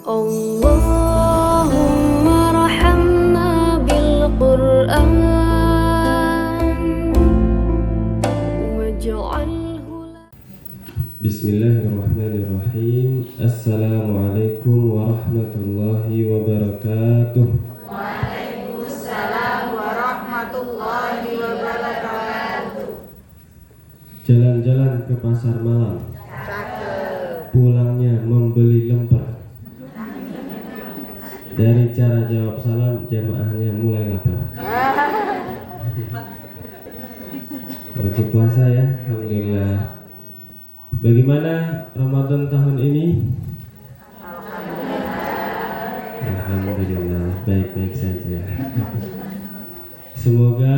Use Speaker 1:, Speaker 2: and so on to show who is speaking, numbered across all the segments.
Speaker 1: Allahumma rahamna bil Qur'an waj'alhu.
Speaker 2: Bismillahirrahmanirrahim. Assalamualaikum warahmatullahi wabarakatuh.
Speaker 3: Waalaikumsalam warahmatullahi wabarakatuh.
Speaker 2: Jalan-jalan ke pasar malam,
Speaker 3: Cakep.
Speaker 2: pulangnya membeli lemper. Dari cara jawab salam, jamaahnya mulai lapar. Lagi puasa ya, alhamdulillah. Bagaimana Ramadan tahun ini? Alhamdulillah, baik-baik saja. Semoga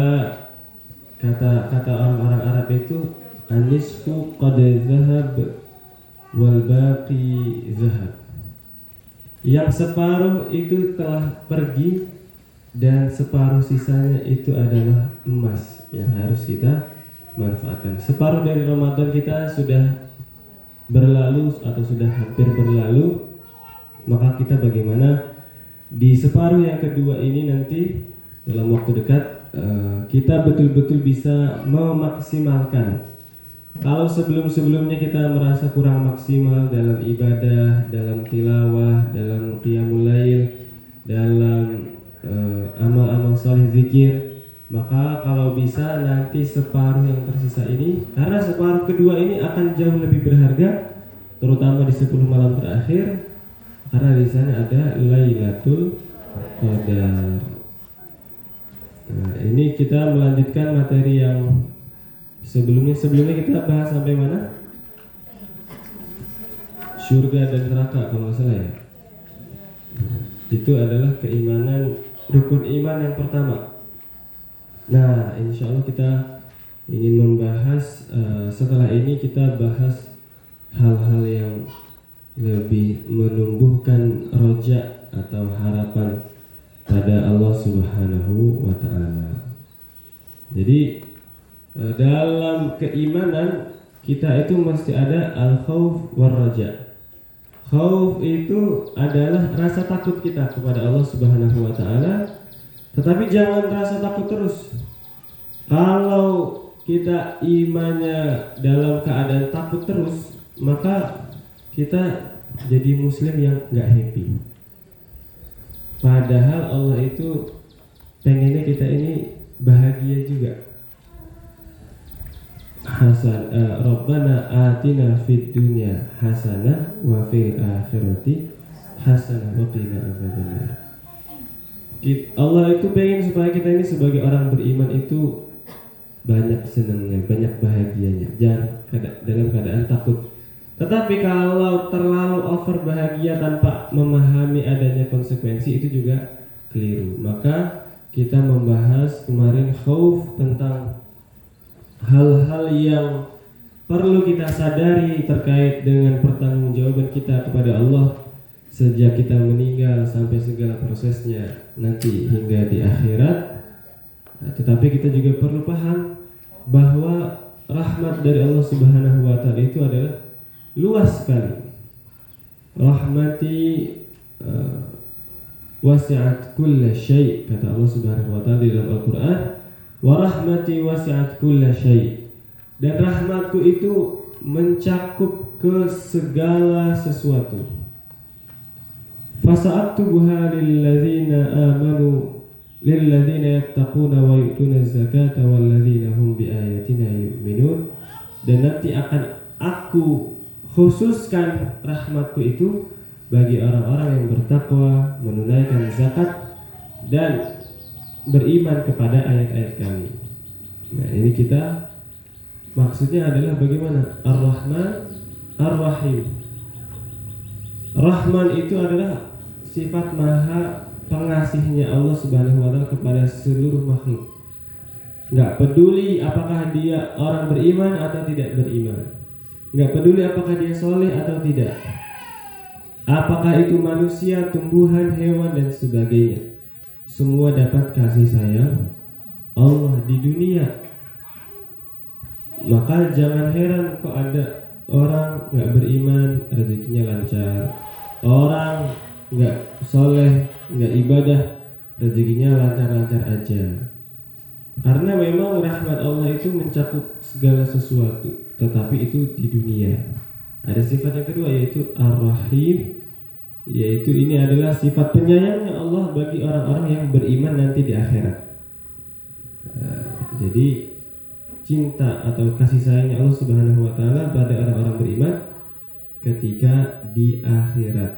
Speaker 2: kata orang Arab itu anisfu qad zahab wal baqi zahab. Yang separuh itu telah pergi dan separuh sisanya itu adalah emas yang harus kita manfaatkan. Separuh dari Ramadan kita sudah berlalu atau sudah hampir berlalu, maka kita bagaimana di separuh yang kedua ini nanti dalam waktu dekat kita betul-betul bisa memaksimalkan. Kalau sebelum-sebelumnya kita merasa kurang maksimal dalam ibadah, dalam tilawah, dalam qiyamul lail, dalam amal-amal saleh zikir, maka kalau bisa nanti separuh yang tersisa ini, karena separuh kedua ini akan jauh lebih berharga, terutama di 10 malam terakhir, karena di sana ada Lailatul Qadar. Nah, ini kita melanjutkan materi yang sebelumnya kita bahas sampai mana? Surga dan neraka kalau nggak salah ya. Itu adalah keimanan, rukun iman yang pertama. Nah, insya Allah kita ingin membahas setelah ini kita bahas hal-hal yang lebih menumbuhkan roja atau harapan pada Allah Subhanahu wa Ta'ala. Jadi dalam keimanan kita itu mesti ada al-khauf war raja. Khauf itu adalah rasa takut kita kepada Allah Subhanahu wa Ta'ala, tetapi jangan rasa takut terus. Kalau kita imannya dalam keadaan takut terus, maka kita jadi muslim yang gak happy. Padahal Allah itu pengennya kita ini bahagia juga. Rabbana atina fid dunya hasanah wa fil akhirati hasanah wa qina adzabannar. Allah itu pengen supaya kita ini sebagai orang beriman itu banyak senangnya, banyak bahagianya, jangan dalam keadaan takut. Tetapi kalau terlalu over bahagia tanpa memahami adanya konsekuensi, itu juga keliru. Maka kita membahas kemarin khauf tentang hal-hal yang perlu kita sadari terkait dengan pertanggungjawaban kita kepada Allah sejak kita meninggal sampai segala prosesnya nanti hingga di akhirat. Tetapi kita juga perlu paham bahwa rahmat dari Allah Subhanahu wa Ta'ala itu adalah luas sekali. Rahmati wasi'at kulla syai', kata Allah Subhanahu wa Ta'ala di dalam Al-Qur'an. Wa rahmati wasi'at kulla syai', dan rahmatku itu mencakup ke segala sesuatu. Fasa'aktubuha lilladzina amanu lilladzina yattaquna wa yu'tuna zakata walladzina hum biayatina yu'minun, dan nanti akan aku khususkan rahmatku itu bagi orang-orang yang bertakwa, menunaikan zakat, dan beriman kepada ayat-ayat kami. Nah, ini kita maksudnya adalah bagaimana? Ar-Rahman, Ar-Rahim. Rahman itu adalah sifat maha pengasihnya Allah Subhanahu wa Ta'ala kepada seluruh makhluk. Nggak peduli apakah dia orang beriman atau tidak beriman, nggak peduli apakah dia soleh atau tidak, apakah itu manusia, tumbuhan, hewan, dan sebagainya. Semua dapat kasih sayang Allah di dunia. Maka jangan heran kok ada orang nggak beriman rezekinya lancar, orang nggak soleh, nggak ibadah, rezekinya lancar-lancar aja. Karena memang rahmat Allah itu mencakup segala sesuatu, tetapi itu di dunia. Ada sifat yang kedua yaitu Ar-Rahim, yaitu ini adalah sifat penyayangnya Allah bagi orang-orang yang beriman nanti di akhirat. Jadi cinta atau kasih sayangnya Allah Subhanahu wa taala pada orang-orang beriman ketika di akhirat.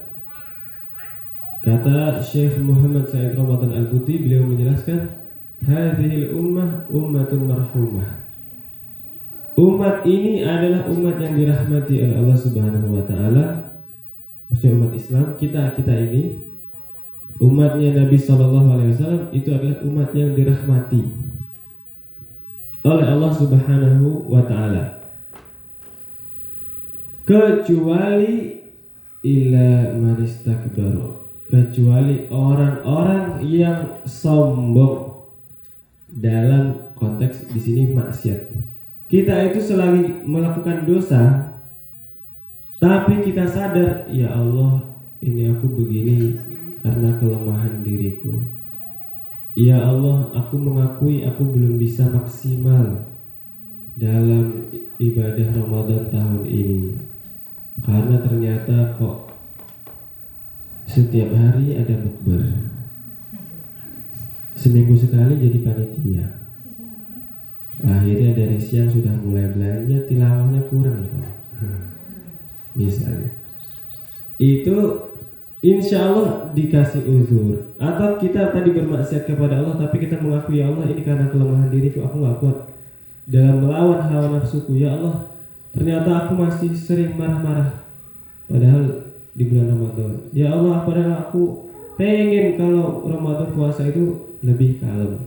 Speaker 2: Kata Syekh Muhammad Said Ramadan Al-Buti, beliau menjelaskan, hadhil ummah ummatun marhumah. Umat ini adalah umat yang dirahmati oleh Allah Subhanahu wa taala. Maksudnya umat Islam, kita ini umatnya Nabi sallallahu alaihi wasallam itu adalah umat yang dirahmati oleh Allah Subhanahu wa taala. Kecuali ila manistakbaru, kecuali orang-orang yang sombong dalam konteks di sini maksiat. Kita itu selagi melakukan dosa, tapi kita sadar, ya Allah, ini aku begini karena kelemahan diriku. Ya Allah, aku mengakui aku belum bisa maksimal dalam ibadah Ramadan tahun ini, karena ternyata kok setiap hari ada bukber, seminggu sekali jadi panitia. Akhirnya dari siang sudah mulai belanja, tilawahnya kurang. Misalnya itu insya Allah dikasih uzur. Atau kita tadi bermaksiat kepada Allah, tapi kita mengakui, ya Allah, ini karena kelemahan diriku, aku gak kuat dalam melawan hawa nafsuku. Ya Allah, ternyata aku masih sering marah-marah padahal di bulan Ramadan. Ya Allah, padahal aku pengen kalau Ramadan puasa itu lebih kalem,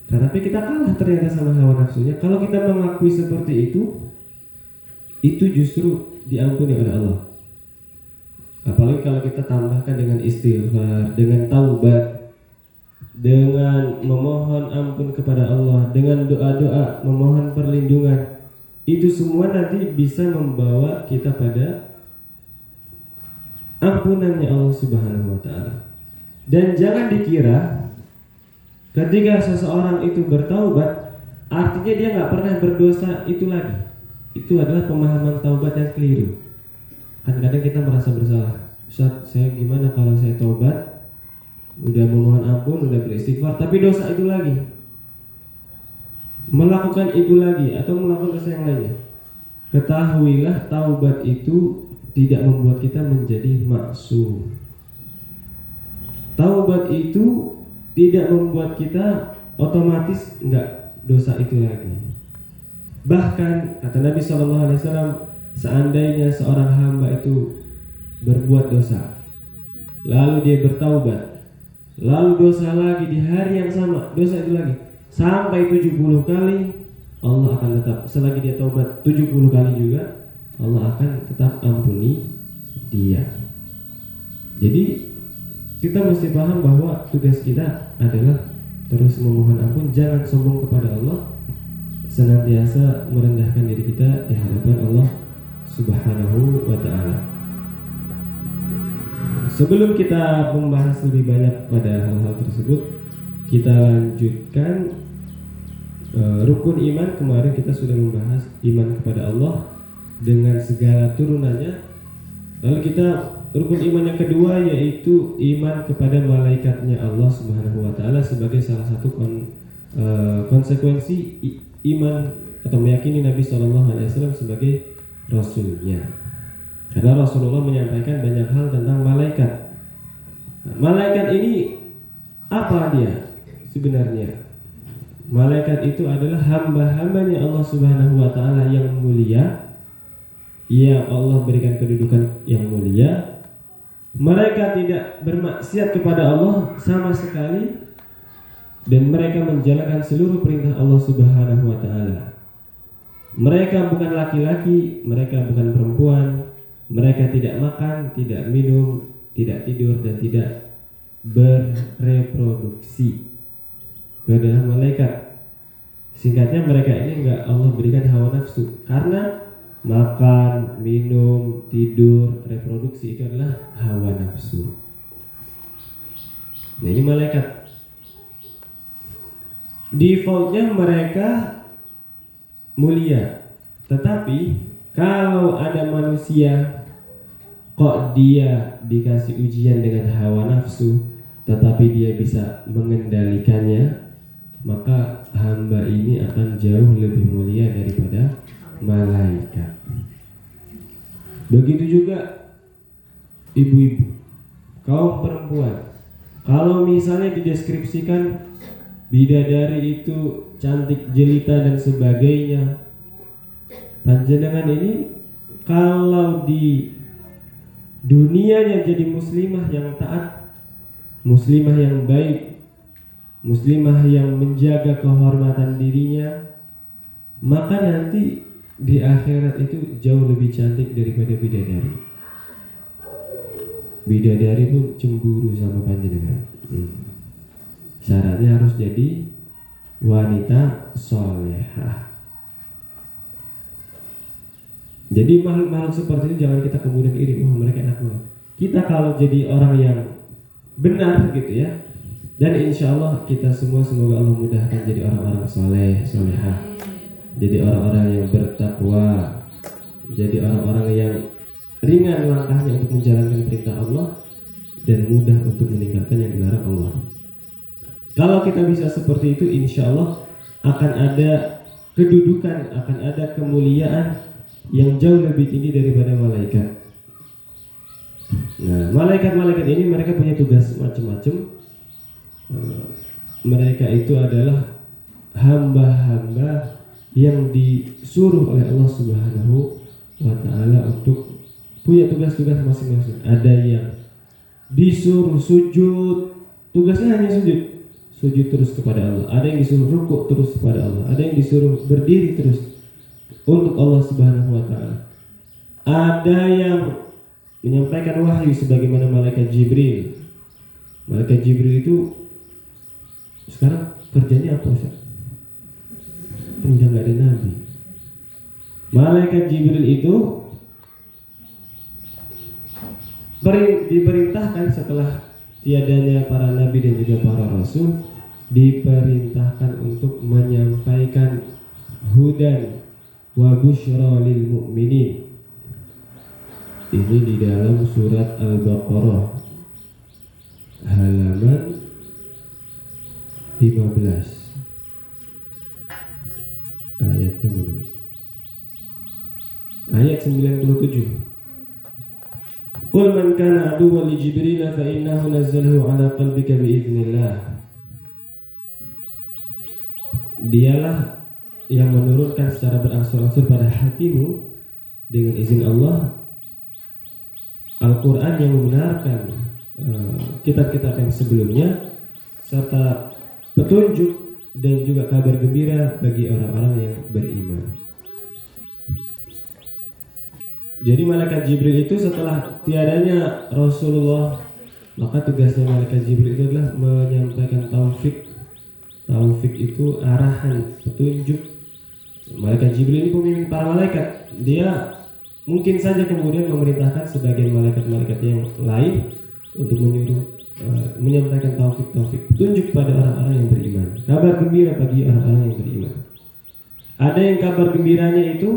Speaker 2: tetapi kita kalah ternyata sama hawa nafsunya. Kalau kita mengakui seperti itu justru diampuni oleh Allah. Apalagi kalau kita tambahkan dengan istighfar, dengan taubat, dengan memohon ampun kepada Allah, dengan doa-doa memohon perlindungan. Itu semua nanti bisa membawa kita pada ampunannya Allah Subhanahu wa taala. Dan jangan dikira ketika seseorang itu bertaubat artinya dia nggak pernah berdosa itu lagi. Itu adalah pemahaman taubat yang keliru. Kadang-kadang kita merasa bersalah. Ustaz, saya gimana kalau saya taubat, udah memohon ampun, udah beristighfar, tapi dosa itu lagi, melakukan itu lagi, atau melakukan dosa yang lainnya. Ketahuilah taubat itu tidak membuat kita menjadi maksum. Taubat itu tidak membuat kita otomatis enggak dosa itu lagi. Bahkan kata Nabi SAW, seandainya seorang hamba itu berbuat dosa, lalu dia bertaubat, lalu dosa lagi di hari yang sama, dosa itu lagi sampai 70 kali, Allah akan tetap, selagi dia taubat 70 kali juga, Allah akan tetap ampuni dia. Jadi kita mesti paham bahwa tugas kita adalah terus memohon ampun, jangan sombong kepada Allah, senantiasa merendahkan diri kita di hadapan Allah Subhanahu wa ta'ala. Sebelum kita membahas lebih banyak pada hal-hal tersebut, kita lanjutkan rukun iman. Kemarin kita sudah membahas iman kepada Allah dengan segala turunannya. Lalu kita rukun iman yang kedua yaitu iman kepada malaikatnya Allah Subhanahu wa ta'ala sebagai salah satu konsekuensi iman atau meyakini Nabi SAW sebagai Rasulnya. Karena Rasulullah menyampaikan banyak hal tentang malaikat. Malaikat ini apa dia sebenarnya? Malaikat itu adalah hamba-hambanya Allah Subhanahu wa ta'ala yang mulia, yang Allah berikan kedudukan yang mulia. Mereka tidak bermaksiat kepada Allah sama sekali, dan mereka menjalankan seluruh perintah Allah Subhanahu wa ta'ala. Mereka bukan laki-laki, mereka bukan perempuan, mereka tidak makan, tidak minum, tidak tidur, dan tidak bereproduksi. Itu adalah malaikat. Singkatnya, mereka ini enggak Allah berikan hawa nafsu, karena makan, minum, tidur, reproduksi itu adalah hawa nafsu. Nah, ini malaikat. Defaultnya mereka mulia, tetapi kalau ada manusia kok dia dikasih ujian dengan hawa nafsu, tetapi dia bisa mengendalikannya, maka hamba ini akan jauh lebih mulia daripada malaikat. Begitu juga ibu-ibu, kaum perempuan. Kalau misalnya dideskripsikan bidadari itu cantik jelita dan sebagainya, panjenengan ini kalau di dunianya jadi muslimah yang taat, muslimah yang baik, muslimah yang menjaga kehormatan dirinya, maka nanti di akhirat itu jauh lebih cantik daripada bidadari. Bidadari pun cemburu sama panjenengan. Syaratnya harus jadi wanita solehah. Jadi makhluk-makhluk seperti itu jangan kita kemudian iri, wah mereka enak banget. Kita kalau jadi orang yang benar gitu ya, dan insya Allah kita semua semoga Allah mudahkan jadi orang-orang soleh, solehah, jadi orang-orang yang bertakwa, jadi orang-orang yang ringan langkahnya untuk menjalankan perintah Allah dan mudah untuk meninggalkan yang dilarang Allah. Kalau kita bisa seperti itu, insya Allah akan ada kedudukan, akan ada kemuliaan yang jauh lebih tinggi daripada malaikat. Nah, malaikat-malaikat ini mereka punya tugas macam-macam. Mereka itu adalah hamba-hamba yang disuruh oleh Allah Subhanahu wa Ta'ala untuk punya tugas-tugas masing-masing. Ada yang disuruh sujud, tugasnya hanya sujud, sujud terus kepada Allah. Ada yang disuruh rukuk terus kepada Allah. Ada yang disuruh berdiri terus untuk Allah Subhanahu wa Ta'ala. Ada yang menyampaikan wahyu sebagaimana malaikat Jibril. Malaikat Jibril itu sekarang kerjanya apa, Ustaz? Udah gak ada nabi. Malaikat Jibril itu diperintahkan setelah tiadanya para nabi dan juga para rasul, diperintahkan untuk menyampaikan hudan wa busyra lil mu'minin. Ini di dalam surat Al-Baqarah halaman 15. Ayatnya mana? Ayat 97. Qul man kana aduwwan li Jibril fa innahu nazzalahu ala qalbika bi idznillah. Dialah yang menurunkan secara berangsur-angsur pada hatimu dengan izin Allah Al-Quran yang membenarkan kitab-kitab yang sebelumnya serta petunjuk dan juga kabar gembira bagi orang-orang yang beriman. Jadi malaikat Jibril itu setelah tiadanya Rasulullah, maka tugasnya malaikat Jibril itu adalah menyampaikan taufik. Taufik itu arahan, petunjuk. Malaikat Jibril ini pemimpin para malaikat. Dia mungkin saja kemudian memerintahkan sebagian malaikat-malaikat yang lain untuk menyuruh menyampaikan taufik, petunjuk pada orang-orang yang beriman, kabar gembira bagi orang-orang yang beriman. Ada yang kabar gembiranya itu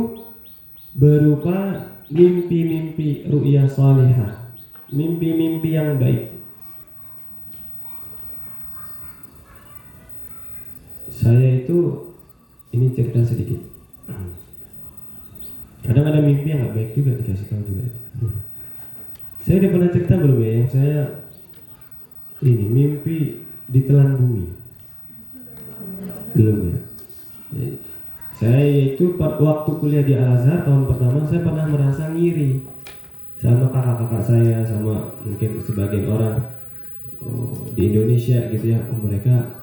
Speaker 2: berupa mimpi-mimpi ru'ya salihah, mimpi-mimpi yang baik. Saya itu ini cerita sedikit. Kadang ada mimpi yang nggak baik juga dikasih tahu juga. Saya udah pernah cerita belum ya? Yang saya ini mimpi ditelan bumi. Belum ya? Saya itu waktu kuliah di Al-Azhar tahun pertama saya pernah merasa ngiri sama kakak-kakak saya, sama mungkin sebagian orang di Indonesia gitu ya. Mereka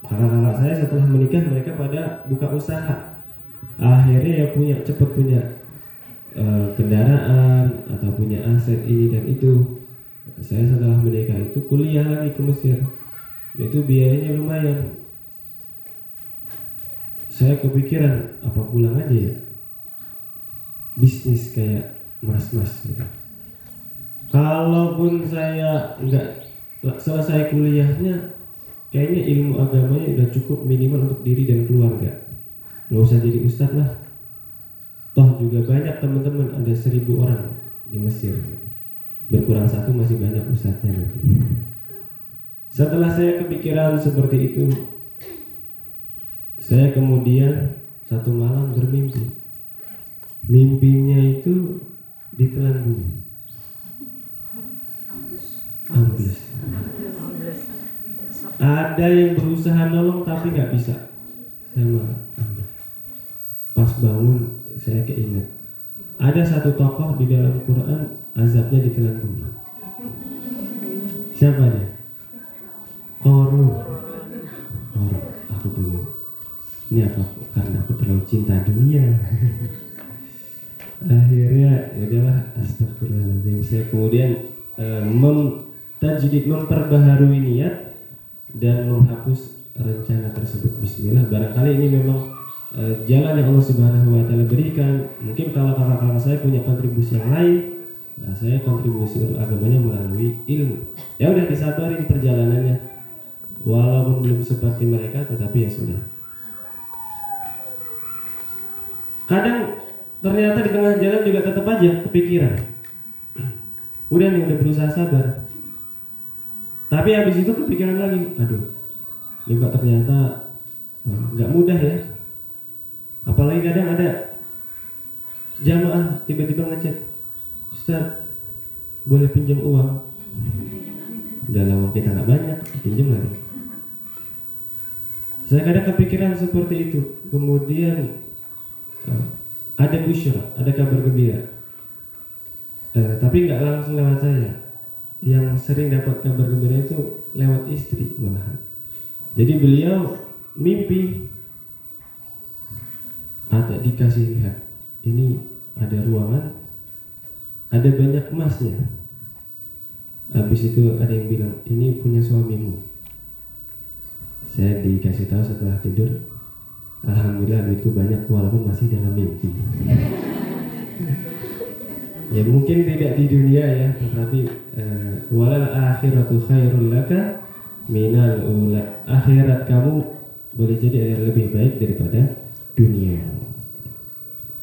Speaker 2: kakak-kakak saya setelah menikah mereka pada buka usaha. Akhirnya ya cepat punya kendaraan atau punya aset ini dan itu. Saya setelah menikah itu kuliah lagi ke Mesir. Itu biayanya lumayan. Saya kepikiran apa pulang aja ya. bisnis kayak mas-mas gitu. Kalaupun saya nggak selesai kuliahnya, kayaknya ilmu agamanya udah cukup minimal untuk diri dan keluarga. Nggak usah jadi ustadz lah. Toh juga banyak teman-teman, ada 1.000 orang di Mesir. Berkurang satu masih banyak ustadznya nanti. Setelah saya kepikiran seperti itu, saya kemudian satu malam bermimpi. Mimpinya itu ditelan bumi. Ambles. Ada yang berusaha nolong tapi nggak bisa. Saya malah ambles. Pas bangun saya keinget. Ada satu tokoh di dalam Quran azabnya ditelan bumi. Siapa dia? Qarun. Aku bingung. Ini apa? Karena aku terlalu cinta dunia. Akhirnya ya udahlah, astagfirullahaladzim. Saya kemudian memperbaharui niat dan menghapus rencana tersebut. Bismillah. Barangkali ini memang jalan yang Allah Subhanahu wa taala berikan. Mungkin kalau kakak-kakak saya punya kontribusi yang lain, nah saya kontribusi untuk agamanya melalui ilmu. Ya udah, disabarin perjalanannya. Walaupun belum seperti mereka, tetapi ya sudah. Kadang ternyata di tengah jalan juga tetap aja kepikiran. Udah nih, udah berusaha sabar. Tapi habis itu kepikiran lagi, aduh, ini kok ternyata nggak mudah ya. Apalagi kadang ada jamaah tiba-tiba ngechat, Ustaz, boleh pinjam uang? Udah lama kita nggak banyak, pinjam lagi. Saya kadang kepikiran seperti itu. Kemudian ada busyra, ada kabar gembira. Tapi nggak langsung lewat saya. Yang sering dapat kabar gembira itu lewat istri malahan. Jadi beliau mimpi ada dikasih lihat, ini ada ruangan, ada banyak emasnya. Habis itu ada yang bilang, ini punya suamimu. Saya dikasih tahu setelah tidur, alhamdulillah itu banyak walaupun masih dalam mimpi. Ya mungkin tidak di dunia ya, tetapi walal akhiratu khairul laka minal ula. Akhirat kamu boleh jadi lebih baik daripada dunia.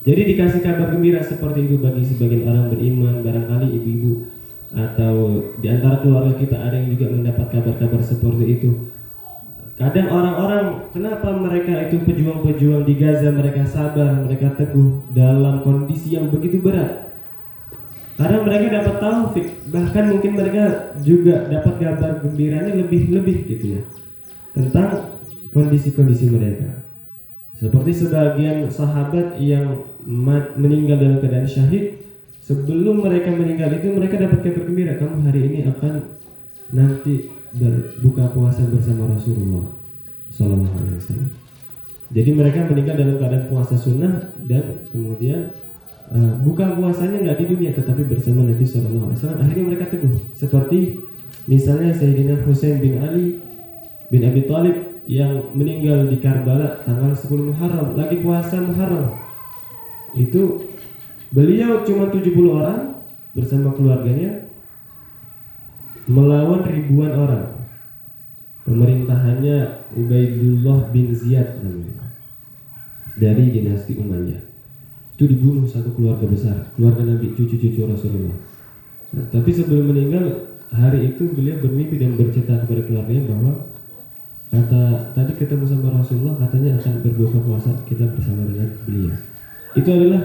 Speaker 2: Jadi dikasih kabar gembira seperti itu bagi sebagian orang beriman. Barangkali ibu-ibu atau di antara keluarga kita ada yang juga mendapat kabar-kabar seperti itu. Kadang orang-orang, kenapa mereka itu pejuang-pejuang di Gaza, mereka sabar, mereka teguh dalam kondisi yang begitu berat. Karena mereka dapat taufik, bahkan mungkin mereka juga dapat kabar gembiranya lebih-lebih gitu ya, tentang kondisi-kondisi mereka. Seperti sebagian sahabat yang meninggal dalam keadaan syahid, sebelum mereka meninggal itu mereka dapat kabar gembira, kamu hari ini akan nanti berbuka puasa bersama Rasulullah Sallallahu Alaihi Wasallam. Jadi mereka meninggal dalam keadaan puasa sunnah dan kemudian buka puasanya nggak di dunia tetapi bersama Nabi Sallallahu Alaihi Wasallam. Akhirnya mereka teguh. Seperti misalnya Sayyidina Husain bin Ali bin Abi Thalib yang meninggal di Karbala tanggal 10 Muharram, lagi puasa Muharram. Itu beliau cuma 70 orang bersama keluarganya melawan ribuan orang. Pemerintahannya Ubaidullah bin Ziyad namanya, dari dinasti Umayyah. Itu dibunuh satu keluarga besar, keluarga Nabi, cucu-cucu Rasulullah. Nah, tapi sebelum meninggal hari itu beliau bermimpi dan bercerita kepada keluarganya bahwa tadi ketemu sama Rasulullah, katanya akan berbuka puasa kita bersama dengan beliau. Itu adalah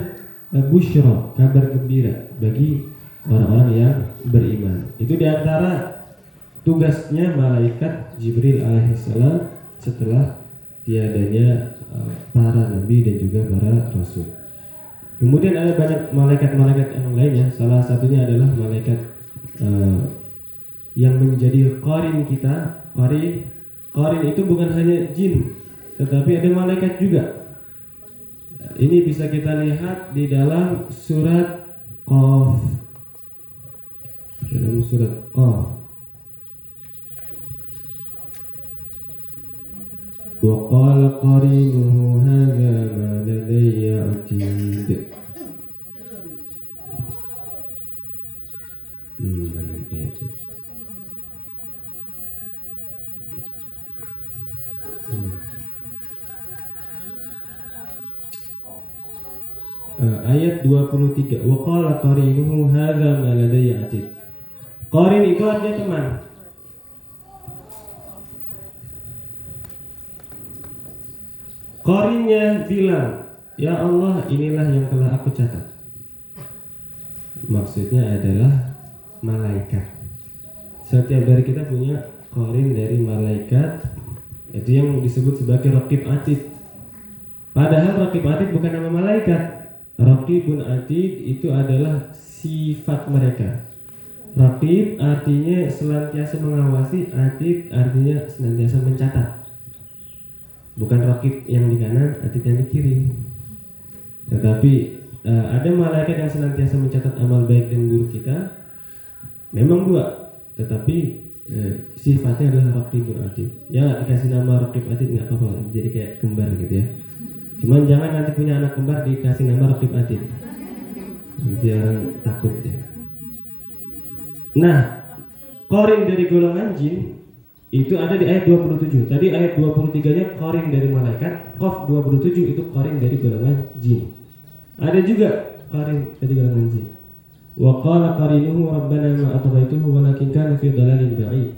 Speaker 2: busyra, kabar gembira bagi orang-orang yang beriman. Itu diantara tugasnya malaikat Jibril alaihissalam setelah tiadanya para nabi dan juga para rasul. Kemudian ada banyak malaikat-malaikat yang lainnya. Salah satunya adalah malaikat yang menjadi qarin kita. Qarin itu bukan hanya jin, tetapi ada malaikat juga. Ini bisa kita lihat di dalam surat Qaf. Dalam surat Qaf. Wa qala qarinuhu hadza ma ladayya atid. ayatnya. Ayat 23. Wa qala qarinuhu hadza ma ladayya atid. Qarin itu artinya teman. Qarinnya bilang, "Ya Allah, inilah yang telah aku catat." Maksudnya adalah malaikat. Setiap dari kita punya qarin dari malaikat. Itu yang disebut sebagai raqib atid. Padahal raqib atid bukan nama malaikat. Raqibun atid itu adalah sifat mereka. Raqib artinya senantiasa mengawasi, atid artinya senantiasa mencatat. Bukan raqib yang di kanan, atid yang di kiri. Tetapi ada malaikat yang senantiasa mencatat amal baik dan buruk kita. Memang dua, tetapi sifatnya adalah raqibun atid. Ya dikasih nama raqib atid nggak apa-apa, jadi kayak kembar gitu ya. Cuman jangan nanti punya anak kembar dikasih nama raqib atid. Nanti orang takut ya. Nah, qarin dari golongan jin itu ada di ayat 27. Tadi ayat 23-nya qarin dari malaikat, qaf 27 itu qarin dari golongan jin. Ada juga qarin dari golongan jin. Wa qala qarinuhu rabbana ma atghaytuhu walakin kana fi dhalalin ba'id.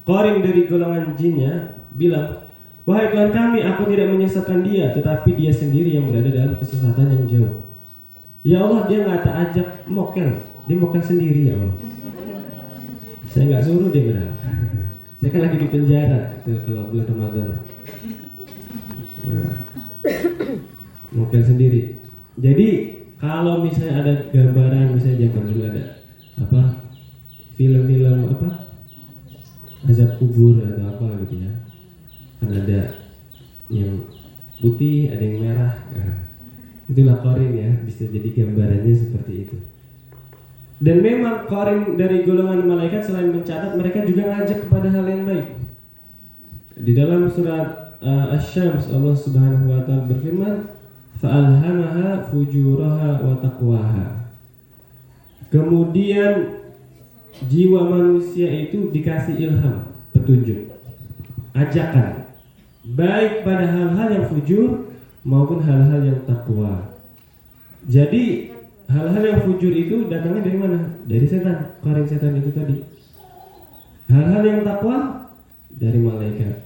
Speaker 2: Qarin dari golongan jinnya bilang, "Wahai Tuhan kami, aku tidak menyesatkan dia, tetapi dia sendiri yang berada dalam kesesatan yang jauh." Ya Allah, dia nggak tak ajak mokel, dia mokel sendiri ya Allah. Saya nggak suruh dia berada. Saya kan lagi di penjara kalau bulan Ramadan. Nah, mokel sendiri. Jadi kalau misalnya ada gambaran, misalnya zaman dulu ada apa film-film apa azab kubur atau apa gitu ya, kan ada yang putih, ada yang merah. Nah, itulah qarin ya, bisa jadi gambarannya seperti itu. Dan memang qarin dari golongan malaikat selain mencatat, mereka juga ngajak kepada hal yang baik. Di dalam surat Asy-Syams Allah Subhanahu wa taala berfirman, "Fa'alhamaha fujuraha wa taqwaha." Kemudian jiwa manusia itu dikasih ilham, petunjuk, ajakan, baik pada hal-hal yang fujur maupun hal-hal yang takwa. Jadi hal-hal yang fujur itu datangnya dari mana? Dari setan, qarin setan itu tadi. Hal-hal yang takwa dari malaikat.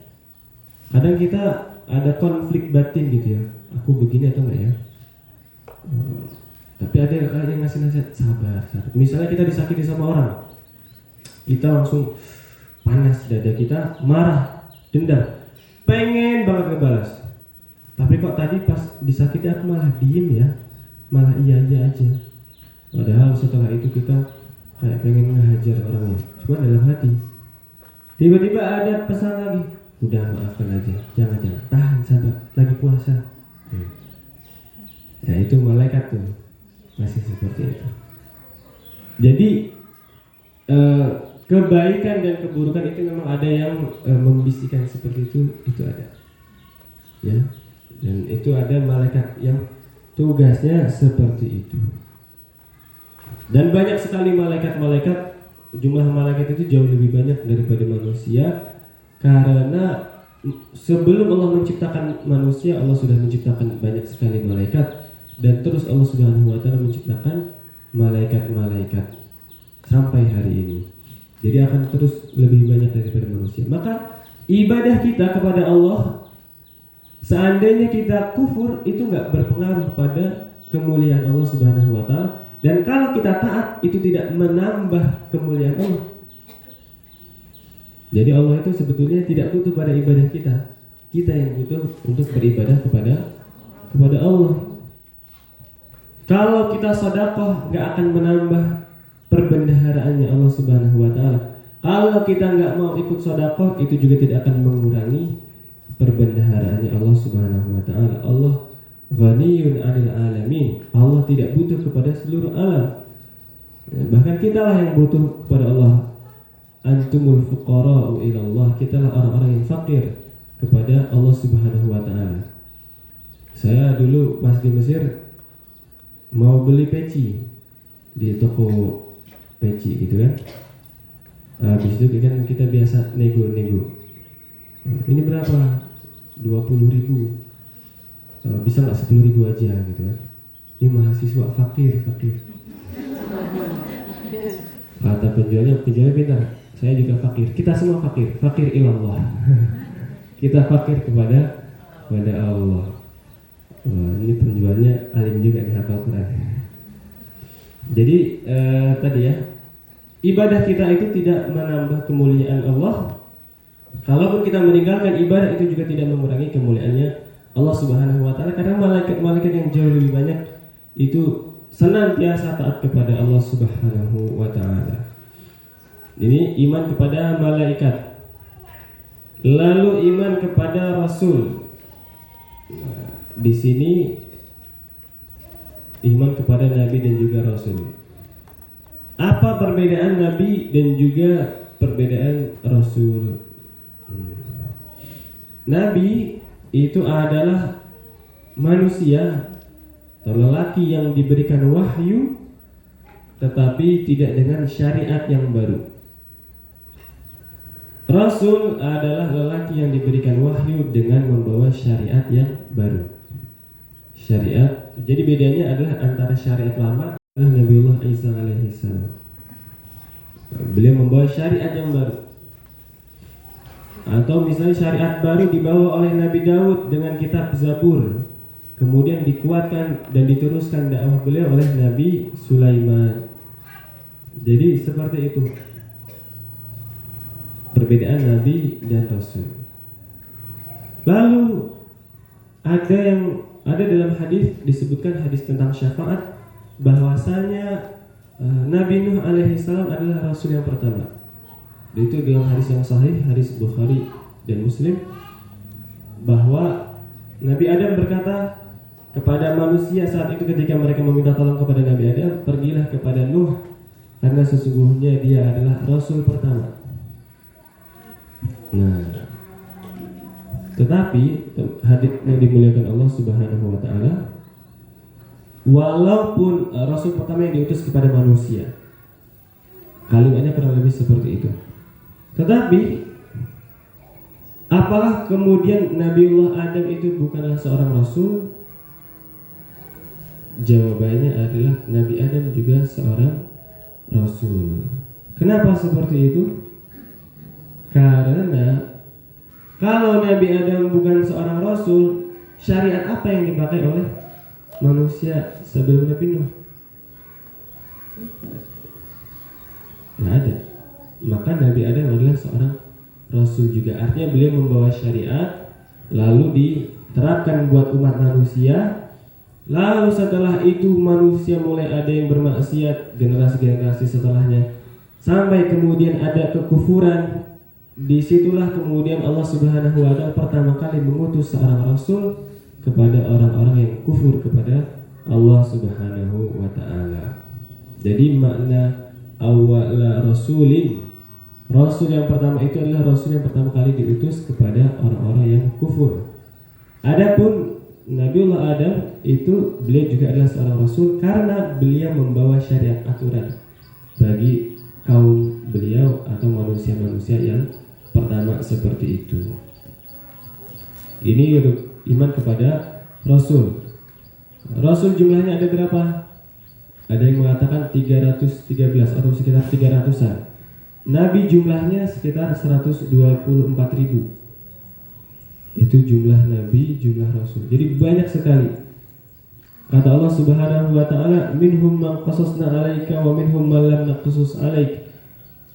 Speaker 2: Kadang kita ada konflik batin gitu ya. Aku begini atau enggak ya? Tapi ada yang ngasih nasihat, sabar. Misalnya kita disakiti sama orang, kita langsung panas dada kita, marah, dendam, pengen banget ngebalas. Tapi kok tadi pas disakiti aku malah diem ya, malah iya aja. Padahal setelah itu kita kayak pengen ngehajar orangnya, cuma dalam hati. Tiba-tiba ada pesan lagi, udah maafkan aja, jangan tahan sabar, lagi puasa. Ya itu malaikat tuh masih seperti itu. Jadi kebaikan dan keburukan itu memang ada yang membisikkan seperti itu ada. Ya. Dan itu ada malaikat yang tugasnya seperti itu. Dan banyak sekali malaikat-malaikat, jumlah malaikat itu jauh lebih banyak daripada manusia, karena sebelum Allah menciptakan manusia, Allah sudah menciptakan banyak sekali malaikat, dan terus Allah Subhanahu wa taala menciptakan malaikat-malaikat sampai hari ini. Jadi akan terus lebih banyak daripada manusia. Maka ibadah kita kepada Allah, seandainya kita kufur, itu nggak berpengaruh pada kemuliaan Allah Subhanahu wa taala. Dan kalau kita taat, itu tidak menambah kemuliaan Allah. Jadi Allah itu sebetulnya tidak butuh pada ibadah kita. Kita yang butuh untuk beribadah kepada Allah. Kalau kita sedekah, nggak akan menambah perbendaharaannya Allah Subhanahu wa taala. Kalau kita nggak mau ikut sedekah, itu juga tidak akan mengurangi perbendaharaannya Allah Subhanahu wa taala. Allah ghaniyun 'anil alamin. Allah tidak butuh kepada seluruh alam. Bahkan kita lah yang butuh kepada Allah. Antumul fuqara'u ila Allah. Kita lah orang-orang yang fakir kepada Allah Subhanahu wa taala. Saya dulu pas di Mesir mau beli peci di toko peci gitu kan. Habis itu kan kita biasa nego-nego. Ini berapa? 20.000. Bisa nggak 10.000 aja gitu kan? Ini mahasiswa fakir. Kata penjualnya pintar. Saya juga fakir. Kita semua fakir ilallah. Kita fakir kepada Allah. Wah, ini penjualnya alim juga nih, hafal Quran. Jadi tadi ya, ibadah kita itu tidak menambah kemuliaan Allah. Kalaupun kita meninggalkan ibadah, itu juga tidak mengurangi kemuliaannya Allah Subhanahu wa taala, karena malaikat-malaikat yang jauh lebih banyak itu senantiasa taat kepada Allah Subhanahu wa taala. Ini iman kepada malaikat. Lalu iman kepada Rasul. Nah, di sini iman kepada Nabi dan juga Rasul. Apa perbedaan Nabi dan juga perbedaan Rasul? Nabi itu adalah manusia atau lelaki yang diberikan wahyu, tetapi tidak dengan syariat yang baru. Rasul adalah lelaki yang diberikan wahyu dengan membawa syariat yang baru. Syariat, jadi bedanya adalah antara syariat lama adalah Nabiullah Isa alaihissalam. Beliau membawa syariat yang baru. Atau misalnya syariat baru dibawa oleh Nabi Daud dengan kitab Zabur, kemudian dikuatkan dan diteruskan dakwah beliau oleh Nabi Sulaiman. Jadi seperti itu perbedaan Nabi dan Rasul. Lalu ada dalam hadis disebutkan, hadis tentang syafaat, bahwasanya Nabi Nuh alaihissalam adalah Rasul yang pertama. Itu dalam hadis yang sahih, hadis Bukhari dan Muslim, bahwa Nabi Adam berkata kepada manusia saat itu ketika mereka meminta tolong kepada Nabi Adam, pergilah kepada Nuh karena sesungguhnya dia adalah Rasul pertama. Nah, tetapi hadis yang dimuliakan Allah Subhanahu wa taala, walaupun Rasul pertama yang diutus kepada manusia, kalimatnya kurang lebih seperti itu. Tetapi apakah kemudian Nabiullah Adam itu bukanlah seorang Rasul? Jawabannya adalah Nabi Adam juga seorang Rasul. Kenapa seperti itu? Karena kalau Nabi Adam bukan seorang Rasul, syariat apa yang dipakai oleh manusia sebelum Nabi Nuh? Nggak ada. Maka Nabi Adam adalah seorang Rasul juga. Artinya beliau membawa syariat, lalu diterapkan buat umat manusia. Lalu setelah itu manusia mulai ada yang bermaksiat, generasi-generasi setelahnya, sampai kemudian ada kekufuran. Disitulah kemudian Allah Subhanahu wa taala pertama kali mengutus seorang Rasul kepada orang-orang yang kufur kepada Allah Subhanahu wa taala. Jadi makna awwala rasulin, Rasul yang pertama itu adalah Rasul yang pertama kali diutus kepada orang-orang yang kufur. Adapun Nabiullah Adam itu beliau juga adalah seorang Rasul karena beliau membawa syariat aturan bagi kaum beliau atau manusia-manusia yang pertama seperti itu. Ini iman kepada Rasul. Rasul jumlahnya ada berapa? Ada yang mengatakan 313 atau sekitar 300-an. Nabi jumlahnya sekitar 124.000. Itu jumlah Nabi, jumlah Rasul. Jadi banyak sekali. Kata Allah Subhanahu wa taala, minhum man qasasna 'alaika wa minhum man lam naqsus 'alaik.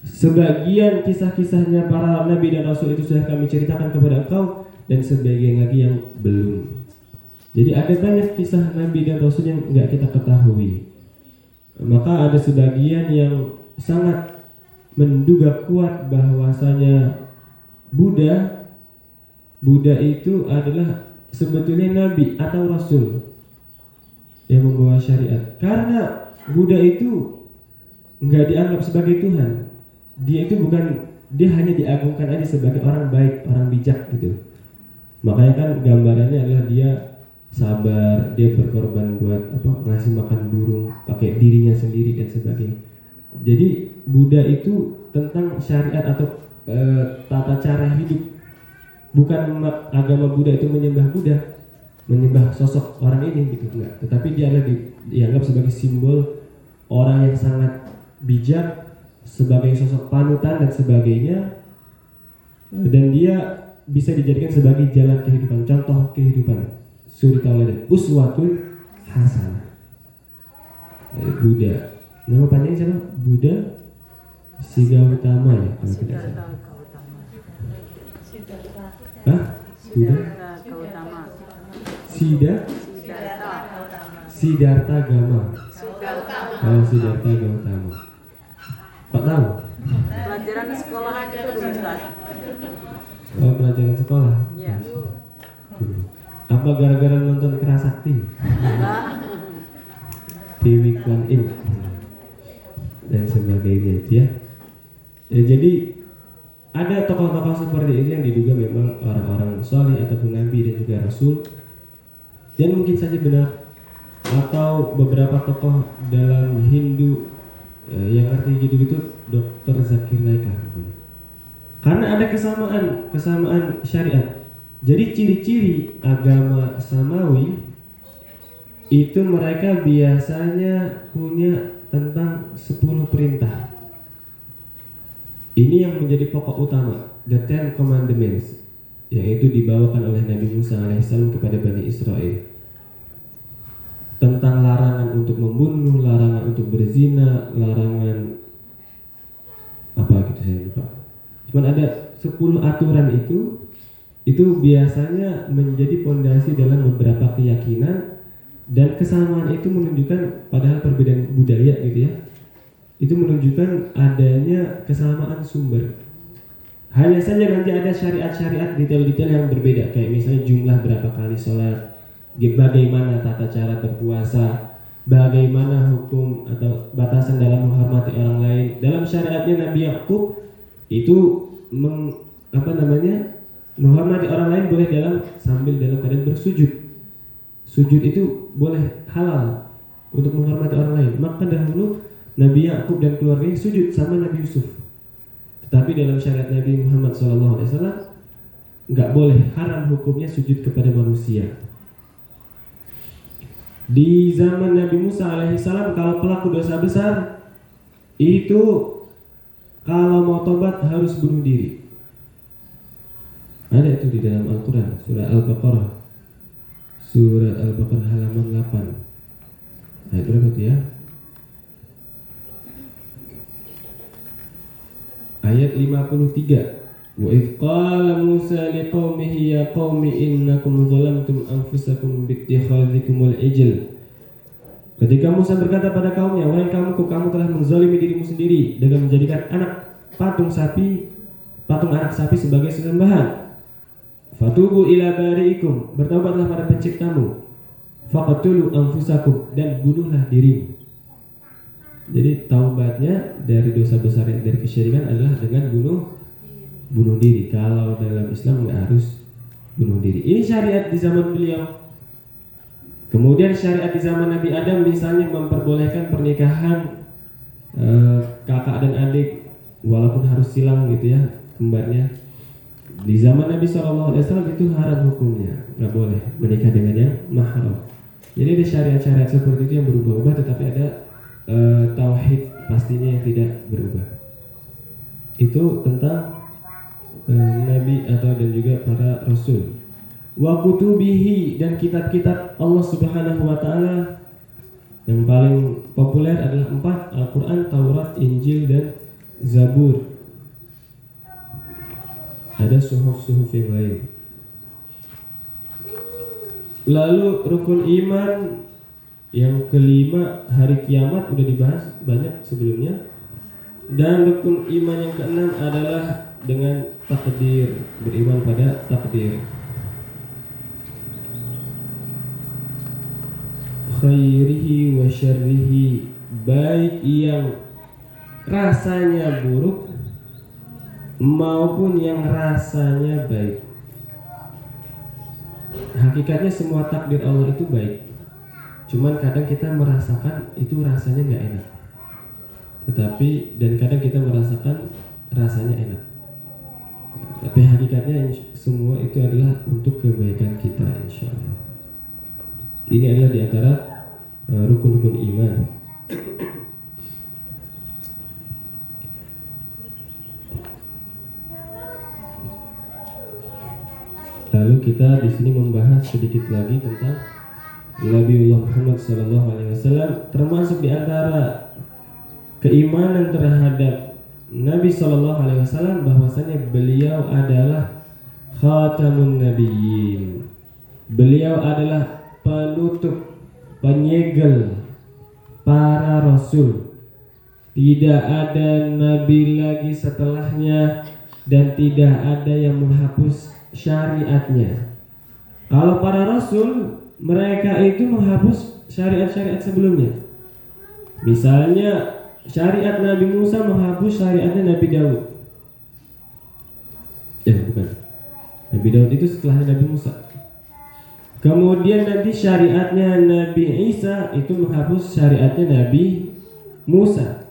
Speaker 2: Sebagian kisah-kisahnya para nabi dan rasul itu sudah kami ceritakan kepada engkau, dan sebagian lagi yang belum. Jadi ada banyak kisah nabi dan rasul yang enggak kita ketahui. Maka ada sebagian yang sangat menduga kuat bahwasanya Buddha itu adalah sebetulnya nabi atau rasul yang membawa syariat. Karena Buddha itu enggak dianggap sebagai Tuhan. Dia hanya diagungkan aja sebagai orang baik, orang bijak gitu. Makanya kan gambarannya adalah dia sabar, dia berkorban buat ngasih makan burung pakai dirinya sendiri dan sebagainya. Jadi Buddha itu tentang syariat atau tata cara hidup. Bukan agama Buddha itu menyembah Buddha, menyembah sosok orang ini gitu, enggak. Tetapi dia adalah dianggap sebagai simbol orang yang sangat bijak, sebagai sosok panutan dan sebagainya. Dan dia bisa dijadikan sebagai jalan kehidupan, contoh kehidupan, suri tauladan, uswatun hasanah. Buddha. Nama panjangnya siapa? Buddha Sigautama ya kalau tidak salah. Hah? Buddha Siddhartha Gautama. Oh, Siddhartha Gautama. Pak tahu?
Speaker 3: Pelajaran sekolah itu Ustaz.
Speaker 2: Oh, pelajaran sekolah.
Speaker 3: Iya.
Speaker 2: Apa gara-gara nonton Kerasakti? Dewi Kwan Im dan sebagainya ya. Jadi ada tokoh-tokoh seperti ini yang diduga memang orang-orang soleh ataupun nabi dan juga rasul, dan mungkin saja benar, atau beberapa tokoh dalam Hindu yang arti gitu-gitu Dr. Zakir Naik, karena ada kesamaan syariat. Jadi ciri-ciri agama samawi itu mereka biasanya punya tentang 10 perintah. Ini yang menjadi pokok utama, the 10 commandments, yaitu dibawakan oleh Nabi Musa alaihissalam kepada Bani Israel. Tentang larangan untuk membunuh, larangan untuk berzina, larangan apa gitu saya lupa. Cuman ada 10 aturan itu biasanya menjadi fondasi dalam beberapa keyakinan, dan kesamaan itu menunjukkan padahal perbedaan budaya gitu ya. Itu menunjukkan adanya kesamaan sumber. Hanya saja nanti ada syariat-syariat detail-detail yang berbeda, kayak misalnya jumlah berapa kali sholat, bagaimana tata cara berpuasa, bagaimana hukum atau batasan dalam menghormati orang lain. Dalam syariatnya Nabi Yakub itu menghormati orang lain boleh sambil dalam keadaan bersujud. Sujud itu boleh halal untuk menghormati orang lain. Maka dahulu Nabi Yakub dan keluarganya sujud sama Nabi Yusuf. Tetapi dalam syariat Nabi Muhammad SAW nggak boleh, haram hukumnya sujud kepada manusia. Di zaman Nabi Musa alaihissalam, kalau pelaku dosa besar itu kalau mau tobat harus bunuh diri. Ada itu di dalam Al-Quran, surah Al-Baqarah, halaman 8. Ayat berapa itu ya? Ayat 53. Wa idh qala Musa liqaumihi ya qaumi innakum zalamtum anfusakum bittikhadhikumul ijl. Ketika Musa berkata pada kaumnya, wahai kaumku, kamu telah menzalimi dirimu sendiri dengan menjadikan patung anak sapi sebagai sesembahan. Fatubu ila bari'ikum, bertaubatlah pada penciptamu. Faqtulu anfusakum, dan bunuhlah dirimu. Jadi taubatnya dari dosa besar dari kesyirikan adalah dengan bunuh diri. Kalau dalam Islam nggak harus bunuh diri. Ini syariat di zaman beliau. Kemudian syariat di zaman Nabi Adam misalnya memperbolehkan pernikahan kakak dan adik walaupun harus silang gitu ya, kembarnya. Di zaman Nabi SAW itu haram hukumnya, nggak boleh menikah dengan yang mahram. Jadi ada syariat-syariat seperti itu yang berubah-ubah, tetapi ada tauhid pastinya yang tidak berubah. Itu tentang Nabi dan juga para Rasul. Wa kutubihi, dan kitab-kitab Allah Subhanahu wa Ta'ala. Yang paling populer adalah 4, Al-Quran, Taurat, Injil, dan Zabur. Ada suhuf-suhuf yang lain. Lalu rukun iman yang kelima, hari kiamat, udah dibahas banyak sebelumnya. Dan rukun iman yang keenam adalah dengan takdir, beriman pada takdir. Khairihi wa syarrihi, baik yang rasanya buruk maupun yang rasanya baik. Hakikatnya semua takdir Allah itu baik. Cuman kadang kita merasakan itu rasanya nggak enak. tetapi dan kadang kita merasakan rasanya enak. Tapi hakikatnya semua itu adalah untuk kebaikan kita, insya Allah. Ini adalah di antara rukun-rukun iman. Lalu kita di sini membahas sedikit lagi tentang Nabiullah Muhammad SAW, termasuk di antara keimanan terhadap Nabi SAW bahwasanya beliau adalah khatamun nabiyyin. Beliau adalah penutup, penyegel para rasul. Tidak ada nabi lagi setelahnya dan tidak ada yang menghapus syariatnya. Kalau para rasul, mereka itu menghapus syariat-syariat sebelumnya. Misalnya syariat Nabi Musa menghapus syariatnya Nabi Daud. Bukan. Nabi Daud itu setelahnya Nabi Musa. Kemudian nanti syariatnya Nabi Isa itu menghapus syariatnya Nabi Musa.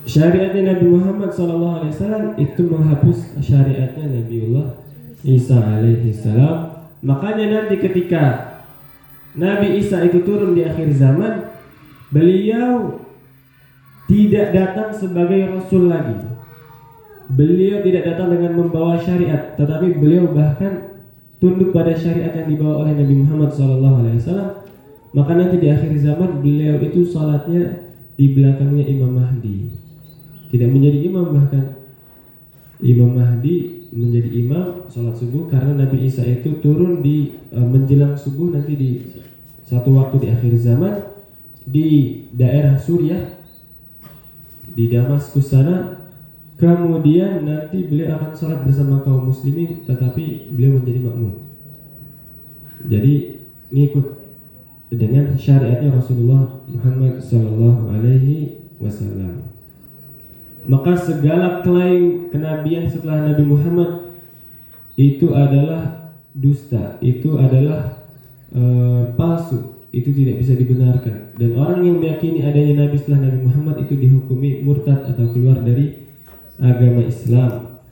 Speaker 2: Syariatnya Nabi Muhammad SAW itu menghapus syariatnya Nabiullah Isa alaihi salam. Makanya nanti ketika Nabi Isa itu turun di akhir zaman, beliau tidak datang sebagai Rasul lagi. Beliau tidak datang dengan membawa syariat, tetapi beliau bahkan tunduk pada syariat yang dibawa oleh Nabi Muhammad SAW. Maka nanti di akhir zaman beliau itu salatnya di belakangnya Imam Mahdi. Tidak menjadi imam, bahkan Imam Mahdi menjadi imam salat subuh, karena Nabi Isa itu turun di menjelang subuh nanti di satu waktu di akhir zaman di daerah Suriah, di Damaskus sana. Kemudian nanti beliau akan sholat bersama kaum muslimin, tetapi beliau menjadi makmum. Jadi ngikut dengan syariatnya Rasulullah Muhammad SAW. Maka segala klaim kenabian setelah Nabi Muhammad itu adalah dusta, itu adalah palsu, itu tidak bisa dibenarkan. Dan orang yang meyakini adanya Nabi setelah Nabi Muhammad itu dihukumi murtad atau keluar dari agama Islam.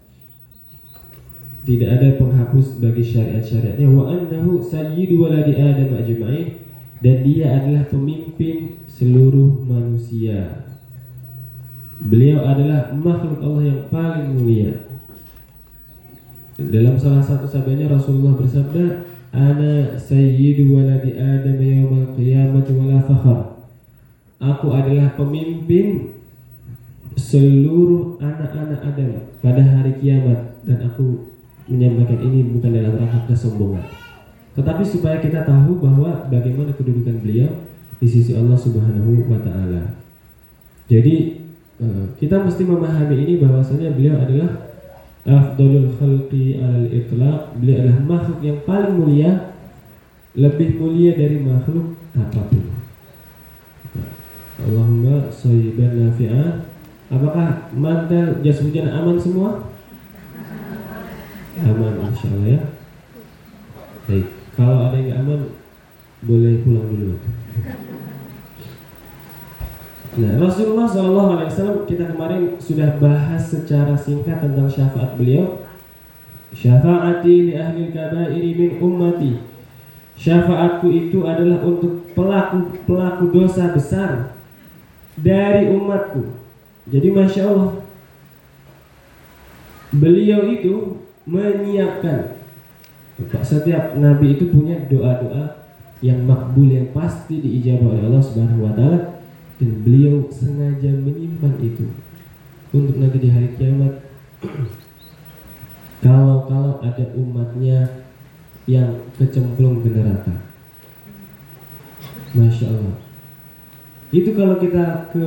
Speaker 2: Tidak ada penghapus bagi syariat-syariatnya. Wa annahu sayyidu waladi Adam ajma'in, dan dia adalah pemimpin seluruh manusia. Beliau adalah makhluk Allah yang paling mulia. Dalam salah satu sabdanya Rasulullah bersabda, "Ana sayyidu waladi Adam yaumal qiyamati wala fakhr." Aku adalah pemimpin seluruh anak-anak Adam pada hari kiamat, dan aku menyampaikan ini bukan dalam rangka kesombongan, tetapi supaya kita tahu bahwa bagaimana kedudukan beliau di sisi Allah Subhanahu wa taala. Jadi kita mesti memahami ini bahwasanya beliau adalah afdalul khalqi alal itlaq. Beliau adalah makhluk yang paling mulia, lebih mulia dari makhluk apapun. Allahumma shayyiban nafi'an. Apakah mantel jas hujan aman semua? Aman, insyaallah ya. Baik, kalau ada yang aman boleh pulang dulu. Nah, Rasulullah SAW kita kemarin sudah bahas secara singkat tentang syafaat beliau. Syafaati li ahli kabairi min ummati. Syafaatku itu adalah untuk pelaku dosa besar dari umatku. Jadi Masya Allah, beliau itu menyiapkan. Setiap nabi itu punya doa-doa yang makbul, yang pasti diijabah oleh Allah Subhanahu wa taala. Dan beliau sengaja menyimpan itu untuk nanti di hari kiamat kalau ada umatnya yang kecemplung ke neraka. Masya Allah. Itu kalau kita ke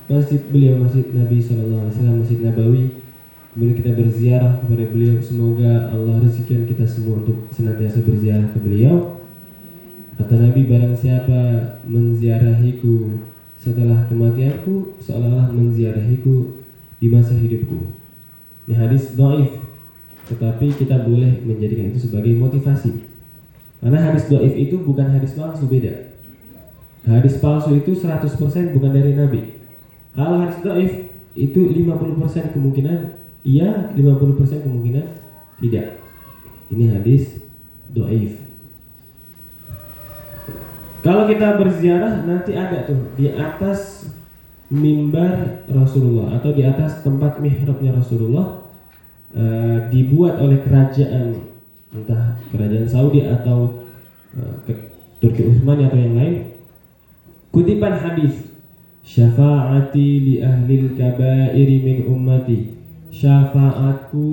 Speaker 2: masjid beliau, masjid Nabi SAW, masjid Nabawi, kemudian kita berziarah kepada beliau. Semoga Allah rezekikan kita semua untuk senantiasa berziarah ke beliau. Kata Nabi, barang siapa menziarahiku setelah kematianku, seolah-olah menziarahiku di masa hidupku. Ini hadis dhaif, tetapi kita boleh menjadikan itu sebagai motivasi. Karena hadis dhaif itu bukan hadis palsu, beda. Hadis palsu itu 100% bukan dari Nabi. Kalau hadis dhaif itu 50% kemungkinan iya, 50% kemungkinan tidak. Ini hadis dhaif. Kalau kita berziarah nanti ada tuh di atas mimbar Rasulullah atau di atas tempat mihrabnya Rasulullah, dibuat oleh kerajaan, entah kerajaan Saudi atau Turki Utsmani atau yang lain, kutipan hadis syafaati li ahlil kabairi min ummati, syafaatku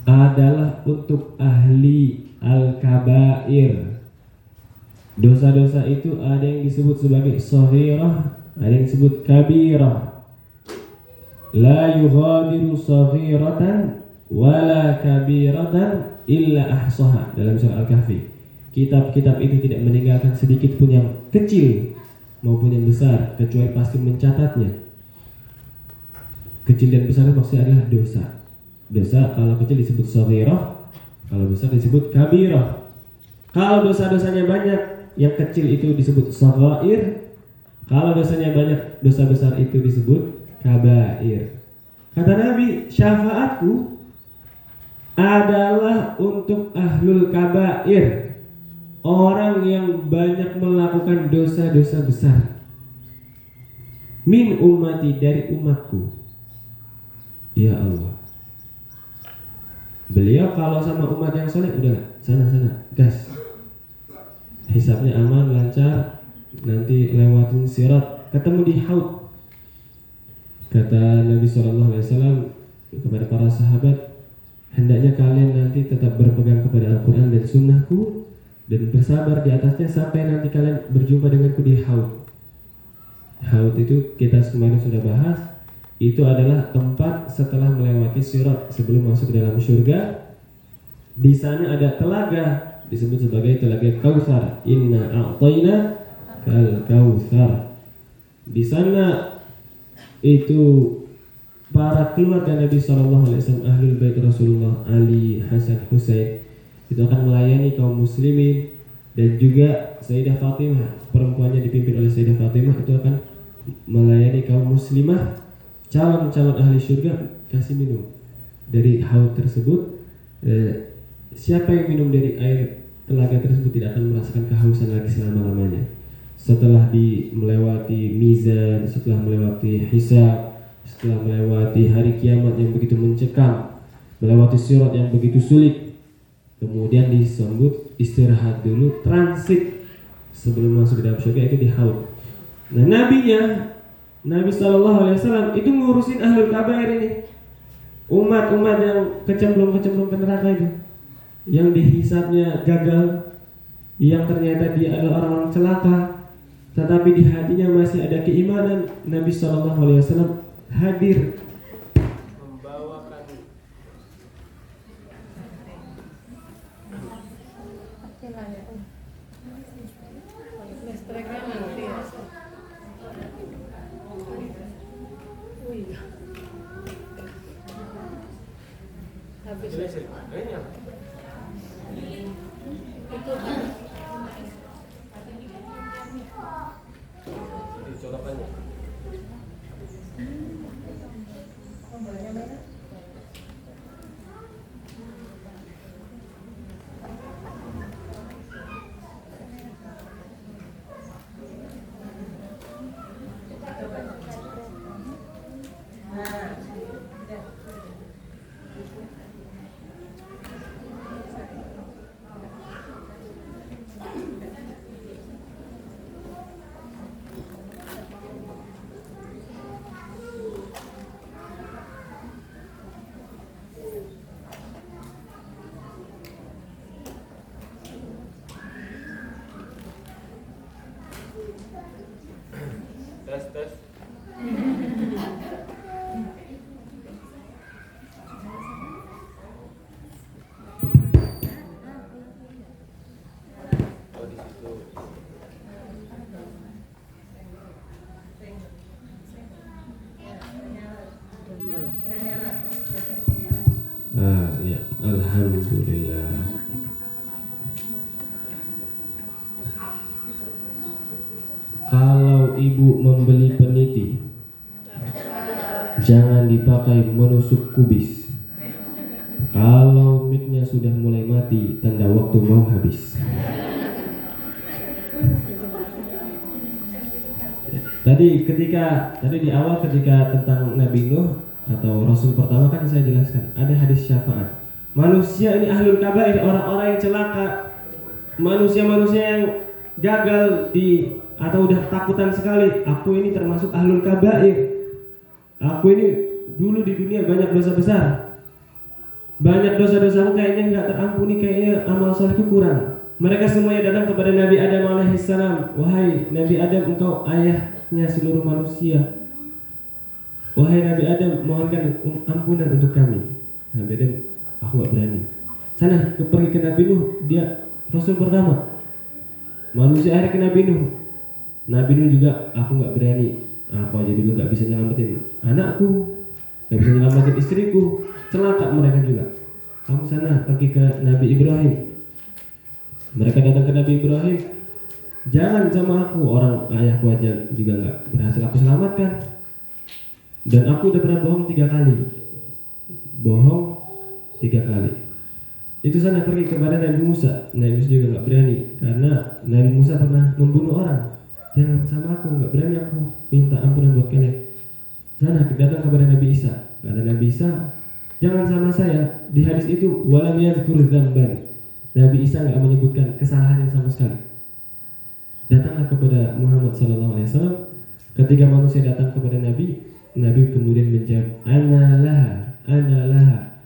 Speaker 2: adalah untuk ahli al-kabair. Dosa-dosa itu ada yang disebut sebagai shaghirah, ada yang disebut kabirah. La yughadiru shaghiratan wala kabiratan illa ahsaha, dalam surah Al-Kahfi. Kitab-kitab itu tidak meninggalkan sedikit pun yang kecil maupun yang besar kecuali pasti mencatatnya. Kecil dan besar maksudnya adalah dosa. Dosa kalau kecil disebut shaghirah, kalau besar disebut kabirah. Kalau dosa-dosanya banyak, yang kecil itu disebut shaghair. Kalau dosanya banyak, dosa besar itu disebut kabair. Kata Nabi, syafaatku adalah untuk ahlul kabair, orang yang banyak melakukan dosa-dosa besar. Min ummati, dari umatku. Ya Allah. Beliau kalau sama umat yang soleh, udahlah, sana-sana, gas. Hisabnya aman, lancar, nanti lewatin sirat, ketemu di haud. Kata Nabi SAW kepada para sahabat, hendaknya kalian nanti tetap berpegang kepada Al-Quran dan sunnahku dan bersabar di atasnya sampai nanti kalian berjumpa denganku di haud. Haud itu kita kemarin sudah bahas, itu adalah tempat setelah melewati sirat sebelum masuk ke dalam surga. Di sana ada telaga, disebut sebagai telaga Kautsar. Inna a'tayna kal Kautsar. Di sana itu para keluarga Nabi SAW, ahlul bait Rasulullah, Ali, Hasan, Husain, itu akan melayani kaum muslimin. Dan juga Sayyidah Fatimah, perempuannya dipimpin oleh Sayyidah Fatimah, itu akan melayani kaum muslimah, calon-calon ahli surga, kasih minum dari haud tersebut. Siapa yang minum dari air telaga tersebut tidak akan merasakan kehausan lagi selama-lamanya. Setelah melewati mizan, setelah melewati hisab, setelah melewati hari kiamat yang begitu mencekam, melewati sirat yang begitu sulit, kemudian disambut istirahat dulu, transit sebelum masuk ke dalam surga, itu di haud. Nah, Nabi SAW itu ngurusin ahlul kabair ini, umat-umat yang kecemplung ke neraka itu, yang dihisabnya gagal, yang ternyata dia adalah orang-orang celaka, tetapi di hatinya masih ada keimanan. Nabi SAW hadir membawakan tes. Ya, alhamdulillah. Kalau ibu membeli peniti jangan dipakai menusuk kubis. Kalau mic-nya sudah mulai mati, tanda waktu mau habis. Tadi di awal ketika tentang Nabi Nuh atau Rasul pertama kan saya jelaskan ada hadis syafaat. Manusia ini ahlul kabair, orang-orang yang celaka, manusia-manusia yang gagal atau udah takutan sekali. Aku ini termasuk ahlul kabair. Aku ini dulu di dunia banyak dosa besar. Banyak dosa-dosaku kayaknya nggak terampuni, kayaknya amal solehku kurang. Mereka semuanya datang kepada Nabi Adam alaihissalam. Wahai Nabi Adam, engkau ayahnya seluruh manusia. Wahai Nabi Adam, mohonkan ampunan untuk kami. Nabi Adam, aku gak berani. Sana, pergi ke Nabi Nuh, dia Rasul pertama. Manusia akhirnya ke Nabi Nuh. Nabi Nuh juga, aku gak berani. Aku aja dulu gak bisa nyelamatin anakku, gak bisa nyelamatin istriku. Celaka mereka juga. Kamu sana, pergi ke Nabi Ibrahim. Mereka datang ke Nabi Ibrahim. Jangan sama aku, orang ayahku aja juga gak berhasil aku selamatkan. Dan aku udah pernah bohong 3 kali. Bohong 3 kali. Itu sana pergi kepada Nabi Musa. Nabi Musa juga gak berani, karena Nabi Musa pernah membunuh orang. Jangan sama aku, gak berani aku minta ampunan buat kalian. Sana datang kepada Nabi Isa. Kata Nabi Isa, jangan sama saya. Di hadis itu walam yazkur dzamban. Nabi Isa gak menyebutkan kesalahan yang sama sekali. Datanglah kepada Muhammad SAW. Ketika manusia datang kepada Nabi kemudian menjawab, ana laha.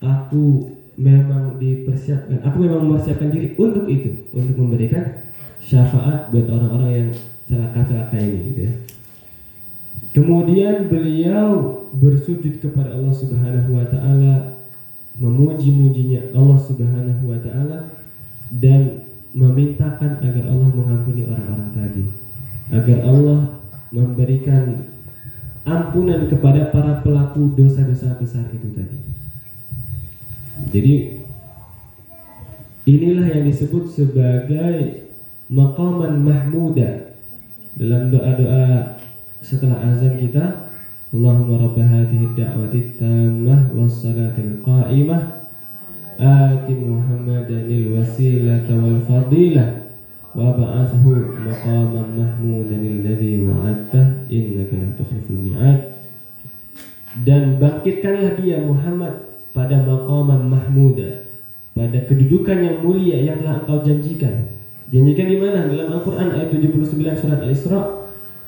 Speaker 2: Aku memang mempersiapkan diri untuk itu, untuk memberikan syafaat buat orang-orang yang celaka-celaka ini, gitu ya. Kemudian beliau bersujud kepada Allah Subhanahu wa taala, memuji-mujinya Allah Subhanahu wa taala, dan memintakan agar Allah mengampuni orang-orang tadi, agar Allah memberikan ampunan kepada para pelaku dosa-dosa besar itu tadi. Jadi inilah yang disebut sebagai maqaman mahmuda dalam doa-doa setelah azan kita. Allahumma rabb hadhihi ad-da'wati tammah was-salatil qa'imah ati Muhammadanil wasilata wal fadilah wa ba'athu maqaman mahmudan alladzi wa'adta innaka la tukhliful mi'ad. Dan bangkitkanlah dia Muhammad pada maqaman mahmuda, pada kedudukan yang mulia yang telah engkau janjikan. Janjikan di mana? Dalam Al-Qur'an ayat 79 surat Al-Isra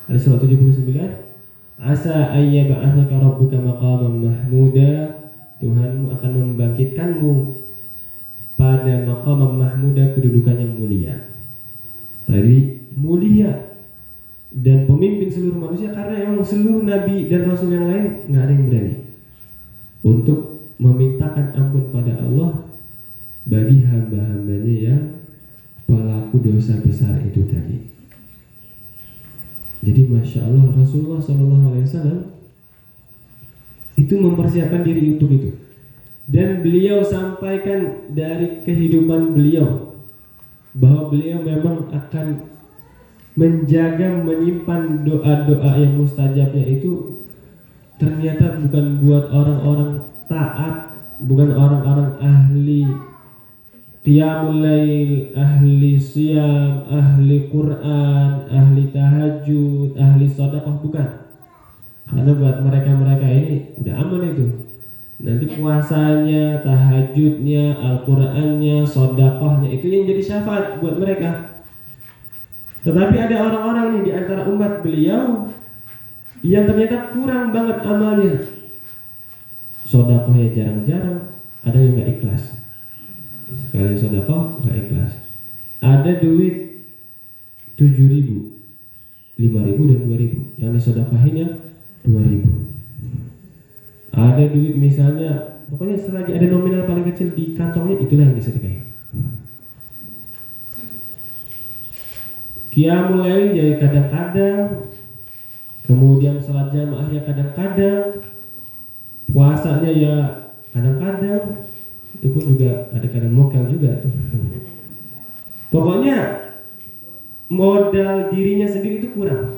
Speaker 2: 79. Asa ayyab'atsaka rabbuka maqaman mahmuda. Tuhanmu akan membangkitkanmu pada maqaman mahmuda, kedudukan yang mulia. Tadi mulia dan pemimpin seluruh manusia, karena emang seluruh nabi dan rasul yang lain nggak ada yang berani untuk memintakan ampun pada Allah bagi hamba-hambanya yang pelaku dosa besar itu tadi. Jadi masya Allah, Rasulullah SAW itu mempersiapkan diri untuk itu, dan beliau sampaikan dari kehidupan beliau bahwa beliau memang akan menjaga, menyimpan doa-doa yang mustajabnya itu ternyata bukan buat orang-orang taat, bukan orang-orang ahli qiyamul lail, ahli siyam, ahli Quran, ahli tahajud, ahli sedekah, bukan. Karena buat mereka-mereka ini udah aman itu. Nanti puasanya, tahajudnya, Al-Qur'annya, sedekahnya itu yang jadi syafaat buat mereka. Tetapi ada orang-orang nih di antara umat beliau yang ternyata kurang banget amalnya. Sedekahnya jarang-jarang, ada yang enggak ikhlas. Sekali sedekah enggak ikhlas. Ada duit 7.000, 5.000 dan 2.000. Yang disedekahinnya 2.000. Ada duit misalnya, pokoknya selagi ada nominal paling kecil di kantongnya, itulah yang disedekahin. Qiyamul lail ya kadang-kadang, kemudian salat jamaah ya kadang-kadang, puasanya ya kadang-kadang, itu pun juga ada kadang mokel juga tuh. Pokoknya modal dirinya sendiri itu kurang.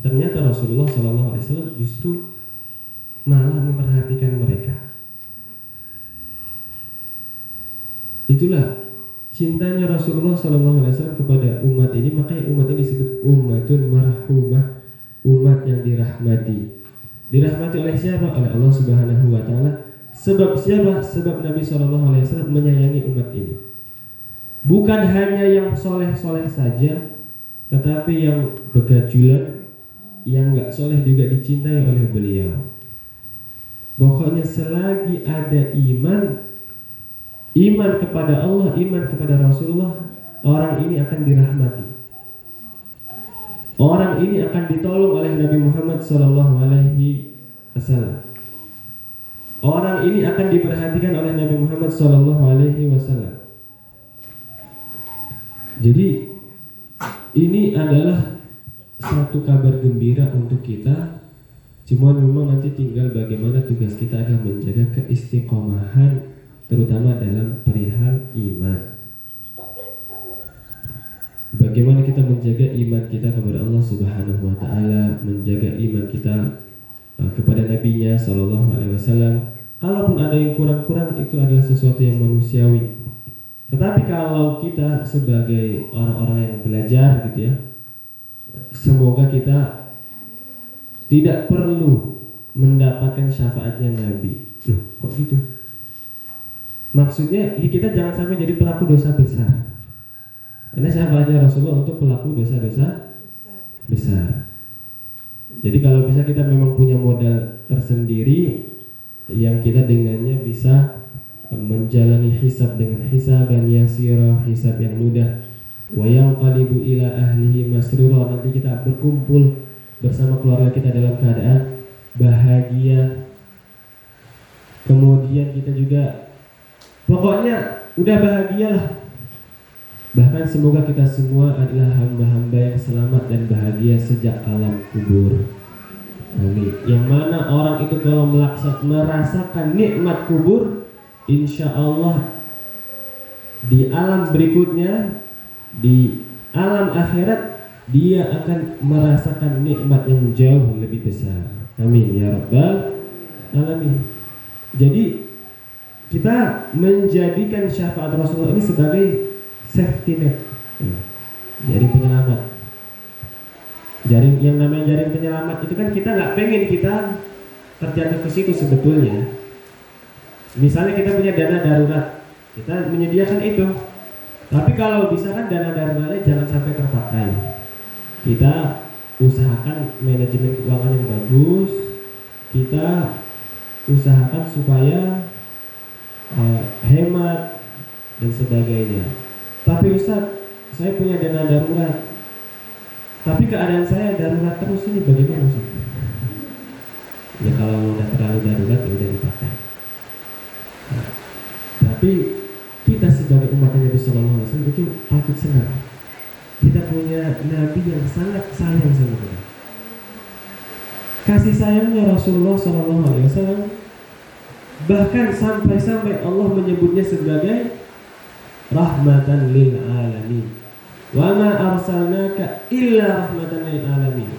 Speaker 2: Ternyata Rasulullah SAW justru malah memperhatikan mereka. Itulah cintanya Rasulullah SAW kepada umat ini. Makanya umat ini disebut ummatun marhumah, umat yang dirahmati. Dirahmati oleh siapa? Oleh Allah Subhanahu wa taala. Sebab siapa? Sebab Nabi SAW menyayangi umat ini. Bukan hanya yang soleh-soleh saja, tetapi yang begajulan, yang gak soleh juga dicintai oleh beliau. Pokoknya selagi ada iman kepada Allah, iman kepada Rasulullah, orang ini akan dirahmati. Orang ini akan ditolong oleh Nabi Muhammad SAW. Orang ini akan diperhatikan oleh Nabi Muhammad SAW. Jadi ini adalah satu kabar gembira untuk kita. Cuma memang nanti tinggal bagaimana tugas kita agar menjaga keistiqomahan, terutama dalam perihal iman. Bagaimana kita menjaga iman kita kepada Allah Subhanahu wa taala, menjaga iman kita kepada nabinya sallallahu alaihi wasallam. Kalaupun ada yang kurang-kurang, itu adalah sesuatu yang manusiawi. Tetapi kalau kita sebagai orang-orang yang belajar gitu ya, semoga kita tidak perlu mendapatkan syafaatnya Nabi. Loh, kok gitu? Maksudnya kita jangan sampai jadi pelaku dosa besar. Karena syafaatnya Rasulullah untuk pelaku dosa-dosa besar. Jadi kalau bisa kita memang punya modal tersendiri yang kita dengannya bisa menjalani hisab dengan hisaban yasira, hisab yang mudah. Wa yanqalibu ila ahlihi masrura, nanti kita berkumpul bersama keluarga kita dalam keadaan bahagia. Kemudian kita juga pokoknya udah bahagialah. Bahkan semoga kita semua adalah hamba-hamba yang selamat dan bahagia sejak alam kubur. Amin. Yang mana orang itu kalau merasakan nikmat kubur, insya Allah di alam berikutnya, di alam akhirat, dia akan merasakan nikmat yang jauh lebih besar. Amin ya rabbal alamin. Jadi kita menjadikan syafaat Rasulullah ini sebagai safety net, jaring penyelamat. Jaring yang namanya jaring penyelamat itu kan kita nggak pengen kita terjatuh ke situ sebetulnya. Misalnya kita punya dana darurat, kita menyediakan itu. Tapi kalau bisa kan dana daruratnya jangan sampai terpakai. Kita usahakan manajemen keuangan yang bagus. Kita usahakan supaya hemat dan sebagainya. Tapi Ustaz, saya punya dana darurat, tapi keadaan saya darurat terus, ini bagaimana Ustaz? Ya kalau udah terlalu darurat ya udah dipakai. Nah, tapi kita sebagai umat Nabi Sallallahu Alaihi Wasallam itu patut senang. Kita punya Nabi yang sangat sayang sama kita. Kasih sayangnya Rasulullah Sallallahu Alaihi Wasallam bahkan sampai Allah menyebutnya sebagai rahmatan lil alamin. Wa ma arsalnaka illa rahmatan lil alamin.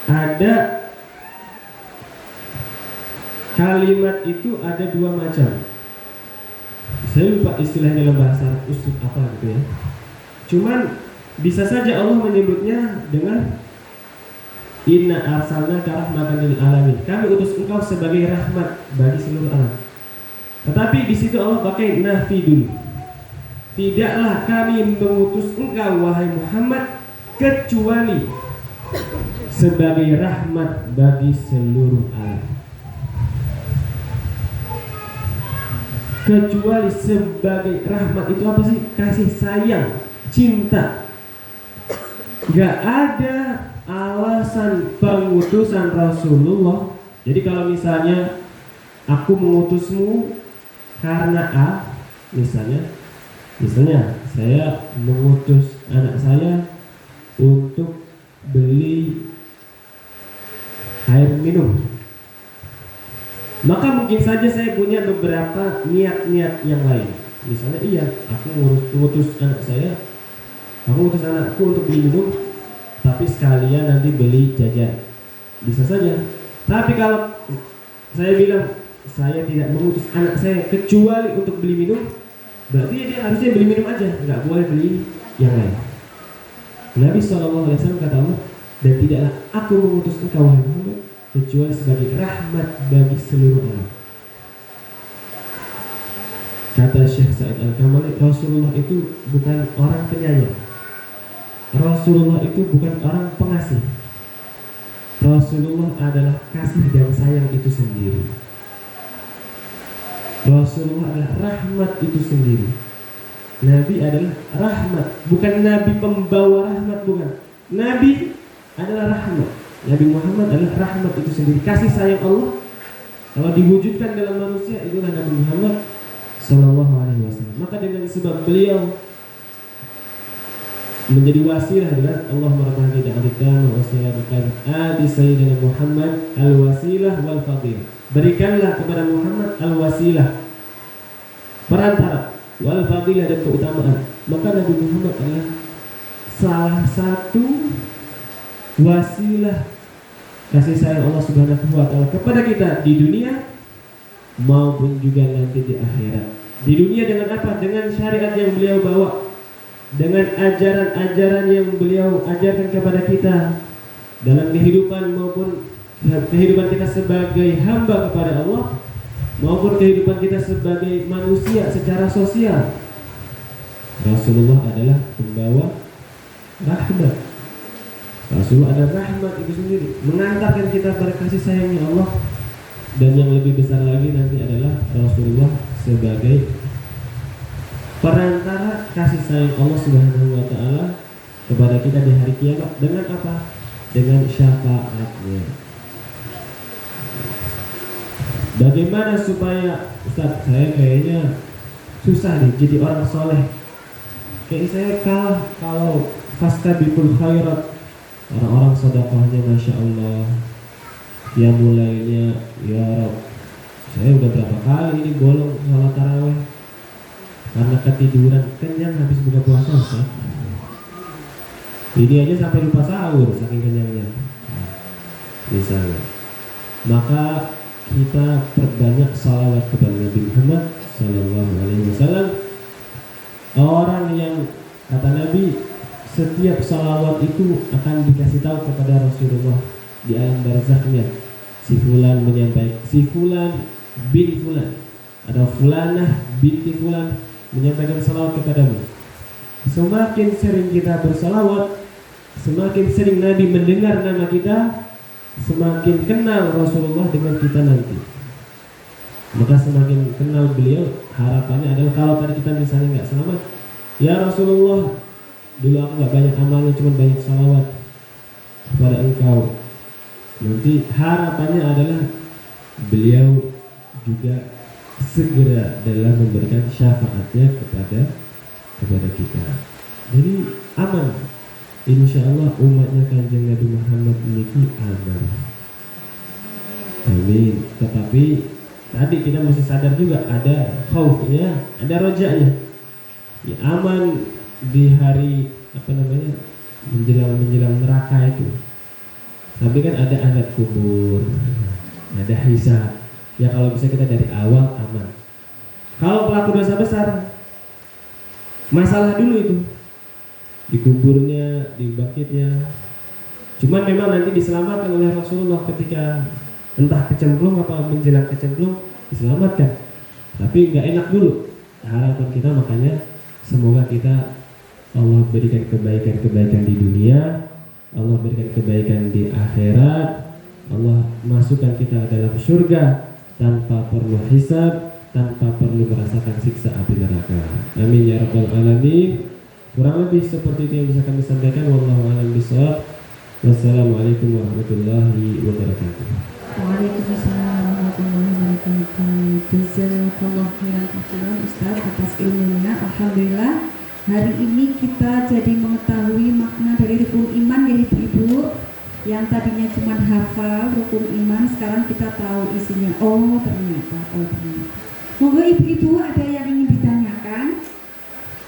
Speaker 2: Ada kalimat itu ada dua macam. Saya lupa istilahnya dalam bahasa Arab usul apa gitu ya. Cuman bisa saja Allah menyebutnya dengan inna arsalnaka rahmatan lil alamin. Kami utus engkau sebagai rahmat bagi seluruh alam. Tetapi di situ Allah pakai nafi dulu. Tidaklah kami mengutus engkau wahai Muhammad kecuali sebagai rahmat bagi seluruh alam. Kecuali sebagai rahmat itu apa sih? Kasih sayang, cinta. Gak ada alasan pengutusan Rasulullah. Jadi kalau misalnya aku mengutusmu karena A, misalnya saya mengutus anak saya untuk beli air minum, maka mungkin saja saya punya beberapa niat-niat yang lain. Misalnya iya, aku mengutus anakku untuk beli minum, tapi sekalian nanti beli jajan. Bisa saja. Tapi kalau saya bilang saya tidak mengutus anak saya kecuali untuk beli minum, berarti dia harusnya beli minum aja, nggak boleh beli yang lain. Nabi SAW kata Allah, dan tidaklah aku mengutus engkau wahai Muhammad kecuali sebagai rahmat bagi seluruh alam. Kata Syekh Sa'id Al-Kamali, Rasulullah itu bukan orang penyayang. Rasulullah itu bukan orang pengasih. Rasulullah adalah kasih dan sayang itu sendiri. Rasulullah adalah rahmat itu sendiri. Nabi adalah rahmat, bukan Nabi pembawa rahmat, bukan. Nabi adalah rahmat. Nabi Muhammad adalah rahmat itu sendiri. Kasih sayang Allah kalau diwujudkan dalam manusia, itulah Nabi Muhammad Sallallahu Alaihi Wasallam. Maka dengan sebab beliau menjadi wasilah dengan Allah Rabbana ja'alkan wasilatan adi sayyidina Muhammad al-wasilah wal fadilah. Berikanlah kepada Muhammad al-wasilah, perantara, wal fadilah, dan keutamaan. Maka Nabi Muhammad adalah salah satu wasilah kasih sayang Allah Subhanahu wa taala kepada kita di dunia maupun juga nanti di akhirat. Di dunia dengan apa? Dengan syariat yang beliau bawa, dengan ajaran-ajaran yang beliau ajarkan kepada kita dalam kehidupan maupun kehidupan kita sebagai hamba kepada Allah maupun kehidupan kita sebagai manusia secara sosial. Rasulullah adalah pembawa rahmat. Rasulullah adalah rahmat itu sendiri, mengantarkan kita pada kasih sayangnya Allah. Dan yang lebih besar lagi nanti adalah Rasulullah sebagai perantara kasih sayang Allah Subhanahu wa taala kepada kita di hari kiamat. Dengan apa? Dengan syafaatnya. Bagaimana supaya Ustaz, saya kayaknya susah nih jadi orang soleh, kayak saya kalah kalau fastabiqul khairat, orang-orang sedekahnya Masya Allah, ya mulainya ya Rob, saya udah berapa kali ini bolong sholat tarawih karena ketiduran, kenyang habis buka puasa Ustaz. Ini aja sampai lupa sahur saking kenyangnya, misalnya. Maka kita perbanyak salawat kepada Nabi Muhammad Sallallahu Alaihi Wasallam. Orang yang kata Nabi, setiap salawat itu akan dikasih tahu kepada Rasulullah di alam barzahnya. Si fulan menyampaikan, si fulan bin fulan atau fulanah binti fulan menyampaikan salawat kepadamu. Semakin sering kita bersalawat, semakin sering Nabi mendengar nama kita, semakin kenal Rasulullah dengan kita nanti. Maka semakin kenal beliau, harapannya adalah kalau tadi kita misalnya nggak selamat, ya Rasulullah, dulu aku nggak banyak amalnya, cuma banyak salawat kepada engkau. Nanti harapannya adalah beliau juga segera dalam memberikan syafaatnya kepada kita. Jadi aman. Insya Allah umatnya Kanjeng Nabi Muhammad ini aman. Amin. Tetapi tadi kita mesti sadar juga ada khaufnya, ada rojaknya. Ya, aman di hari menjelang neraka itu. Tapi kan ada azab kubur, ada hisab. Ya kalau bisa kita dari awal aman. Kalau pelaku dosa besar, masalah dulu itu. Di kuburnya, di bangkitnya. Cuman memang nanti diselamatkan oleh Rasulullah ketika entah kecemplung apa menjelang kecemplung, diselamatkan. Tapi nggak enak dulu. Harapan kita makanya semoga kita Allah berikan kebaikan-kebaikan di dunia, Allah berikan kebaikan di akhirat, Allah masukkan kita dalam surga tanpa perlu hisab, tanpa perlu merasakan siksa api neraka. Amin ya rabbal alamin. Kurang lebih seperti itu yang bisa kami sampaikan. Wallahu a'lam bishawab. Wassalamualaikum warahmatullahi wabarakatuh.
Speaker 4: Waalaikumsalam warahmatullahi wabarakatuh. Jazakallahu khairan katsiran Ustaz atas ilmunya. Alhamdulillah hari ini kita jadi mengetahui makna dari rukun iman ya ibu-ibu. Yang tadinya cuma hafal rukun iman, sekarang kita tahu isinya. Oh ternyata. Monggo ibu-ibu ada yang ingin ditanyakan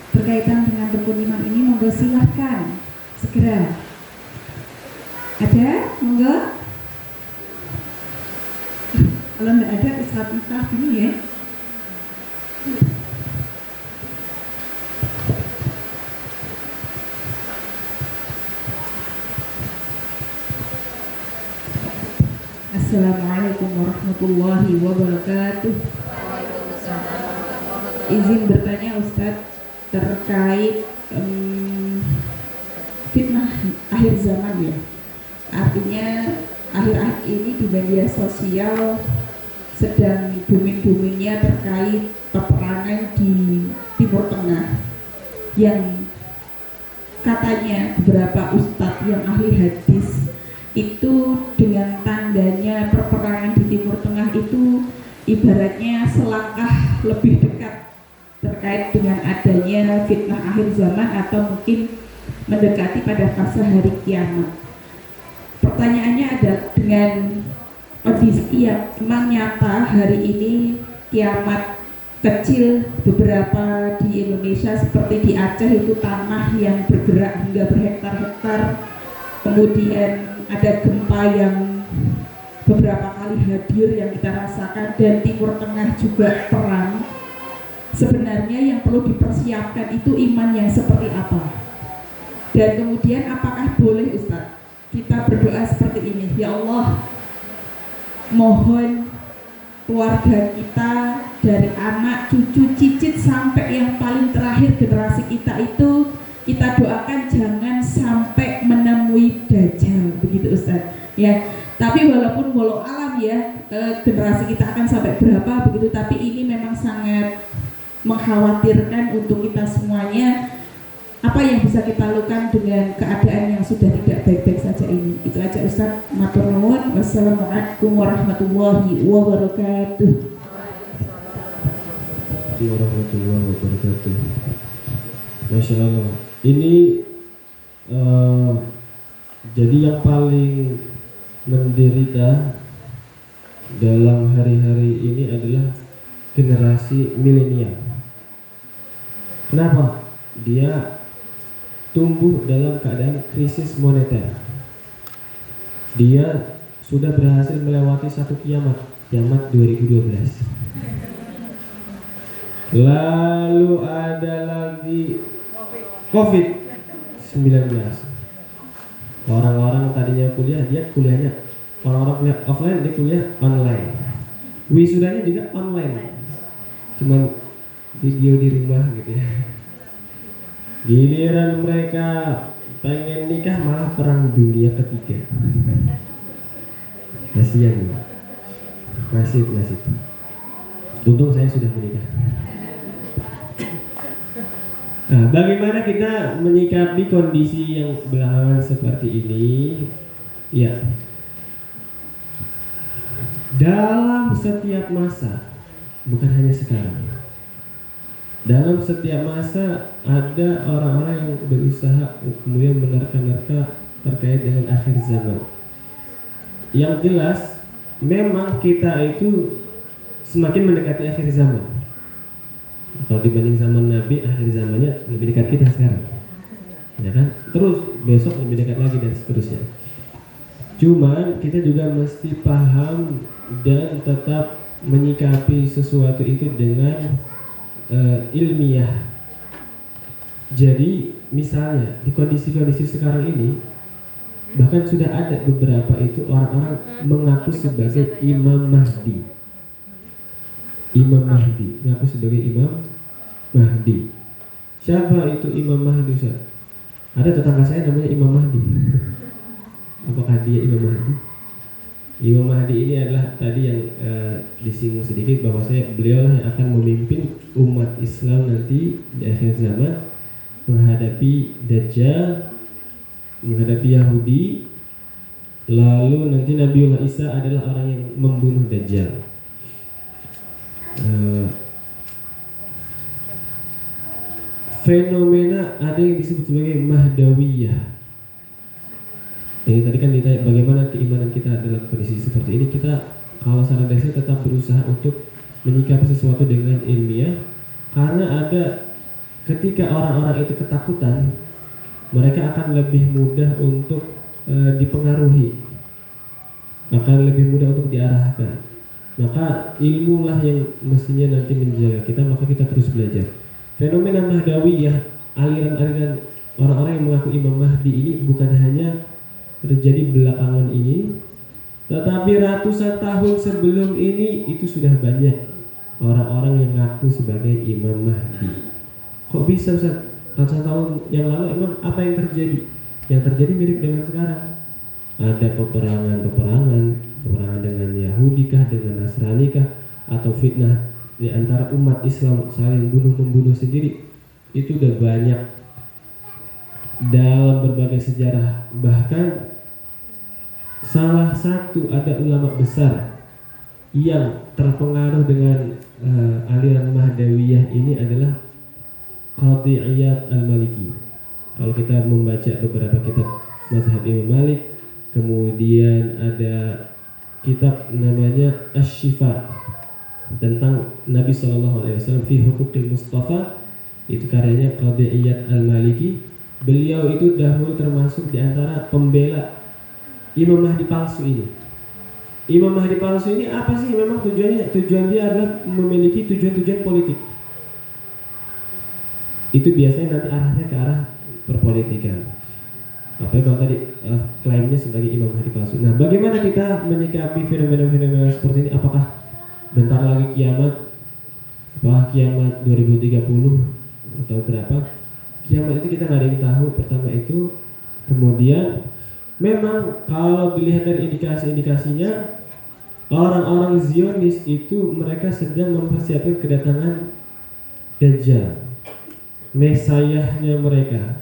Speaker 4: berkaitan dengan rukun iman ini, monggo silahkan segera. Ada? Monggo. Kalau nggak ada Ustaz Miftah gini ya. Assalamualaikum warahmatullahi wabarakatuh. Izin bertanya Ustadz terkait fitnah akhir zaman ya. Artinya akhir-akhir ini di media sosial sedang booming-boomingnya terkait peperangan di Timur Tengah yang katanya beberapa ustadz yang ahli hadis itu dengan tandanya perperangan di Timur Tengah itu ibaratnya selangkah lebih dekat terkait dengan adanya fitnah akhir zaman atau mungkin mendekati pada fase hari kiamat. Pertanyaannya ada dengan kondisi yang memang nyata hari ini kiamat kecil beberapa di Indonesia seperti di Aceh itu tanah yang bergerak hingga berhektar-hektar, kemudian ada gempa yang beberapa kali hadir yang kita rasakan, dan Timur Tengah juga perang. Sebenarnya yang perlu dipersiapkan itu iman yang seperti apa? Dan kemudian apakah boleh Ustaz kita berdoa seperti ini, ya Allah, mohon keluarga kita dari anak, cucu, cicit sampai yang paling terakhir generasi kita itu kita doakan jangan sampai menemui Dajjal, begitu Ustaz. Ya, tapi walaupun walau alam ya generasi kita akan sampai berapa begitu, tapi ini memang sangat mengkhawatirkan untuk kita semuanya. Apa yang bisa kita lakukan dengan keadaan yang sudah tidak baik-baik saja ini? Itu aja Ustaz. Matur nuwun. Wassalamualaikum warahmatullahi wabarakatuh.
Speaker 2: Warahmatullahi wabarakatuh. Masya Allah. Ini jadi yang paling menderita dalam hari-hari ini adalah generasi milenial. Kenapa? Dia tumbuh dalam keadaan krisis moneter. Dia sudah berhasil melewati satu kiamat 2012. Lalu ada lagi COVID-19. Orang-orang tadinya kuliah, dia kuliahnya, orang-orang kuliah offline, dia kuliah online. Wisudanya juga online, cuman video di rumah gitu ya. Giliran mereka pengen nikah malah perang dunia ketiga. Kasihan, nasib. Untung saya sudah menikah. Nah, bagaimana kita menyikapi kondisi yang belakangan seperti ini? Ya, dalam setiap masa, bukan hanya sekarang. Dalam setiap masa ada orang-orang yang berusaha kemudian menerka-nerka terkait dengan akhir zaman. Yang jelas, memang kita itu semakin mendekati akhir zaman. Kalau dibanding zaman Nabi, akhir zamannya lebih dekat kita sekarang, ya kan? Terus besok lebih dekat lagi dan seterusnya. Cuman kita juga mesti paham dan tetap menyikapi sesuatu itu dengan ilmiah. Jadi misalnya di kondisi-kondisi sekarang ini, bahkan sudah ada beberapa itu orang-orang mengaku sebagai Imam Mahdi. Imam Mahdi, mengaku sebagai Imam Mahdi. Siapa itu Imam Mahdi, Ustaz? Ada tetangga saya namanya Imam Mahdi. Apakah dia Imam Mahdi? Imam Mahdi ini adalah tadi yang disinggung sedikit bahwa beliau lah yang akan memimpin umat Islam nanti di akhir zaman menghadapi Dajjal, menghadapi Yahudi. Lalu nanti Nabiullah Isa adalah orang yang membunuh Dajjal. Fenomena ada yang disebut sebagai Mahdawiyah. Ini tadi kan ditanya bagaimana keimanan kita dalam kondisi seperti ini. Kita kalau secara dasar tetap berusaha untuk menyikapi sesuatu dengan ilmiah, karena ada ketika orang-orang itu ketakutan, mereka akan lebih mudah untuk dipengaruhi, akan lebih mudah untuk diarahkan. maka ilmulah yang mestinya nanti menjaga kita, maka kita terus belajar. Fenomena Mahdawiyah, aliran-aliran orang-orang yang mengaku Imam Mahdi ini bukan hanya terjadi belakangan ini, tetapi ratusan tahun sebelum ini itu sudah banyak orang-orang yang mengaku sebagai Imam Mahdi. Kok bisa Ustaz? Ratusan tahun yang lalu emang apa yang terjadi? Yang terjadi mirip dengan sekarang. Ada peperangan dengan Yahudi kah, dengan Nasrani kah, atau fitnah di antara umat Islam saling membunuh sendiri. Itu udah banyak dalam berbagai sejarah. Bahkan salah satu ada ulama besar yang terpengaruh dengan aliran Mahdawiyah ini adalah Qadhi Iyad Al-Maliki. Kalau kita membaca beberapa kitab mazhab Imam Malik, kemudian ada kitab namanya Asy-Syifa tentang Nabi SAW fi Huquqil Mustafa, itu karyanya Qadhi Iyad Al-Maliki. Beliau itu dahulu termasuk di antara pembela Imam Mahdi palsu ini. Imam Mahdi palsu ini apa sih? Memang tujuan dia adalah memiliki tujuan-tujuan politik. Itu biasanya nanti arahnya ke arah perpolitikan. Apalagi kalau tadi klaimnya sebagai Imam Mahdi palsu. Nah, bagaimana kita menyikapi fenomena-fenomena seperti ini? Apakah bentar lagi kiamat? Apakah kiamat 2030 atau berapa? Kiamat itu kita nggak ada yang tahu. Pertama itu, kemudian memang kalau dilihat dari indikasi-indikasinya, orang-orang Zionis itu mereka sedang mempersiapkan kedatangan Dajjal, Mesayahnya mereka,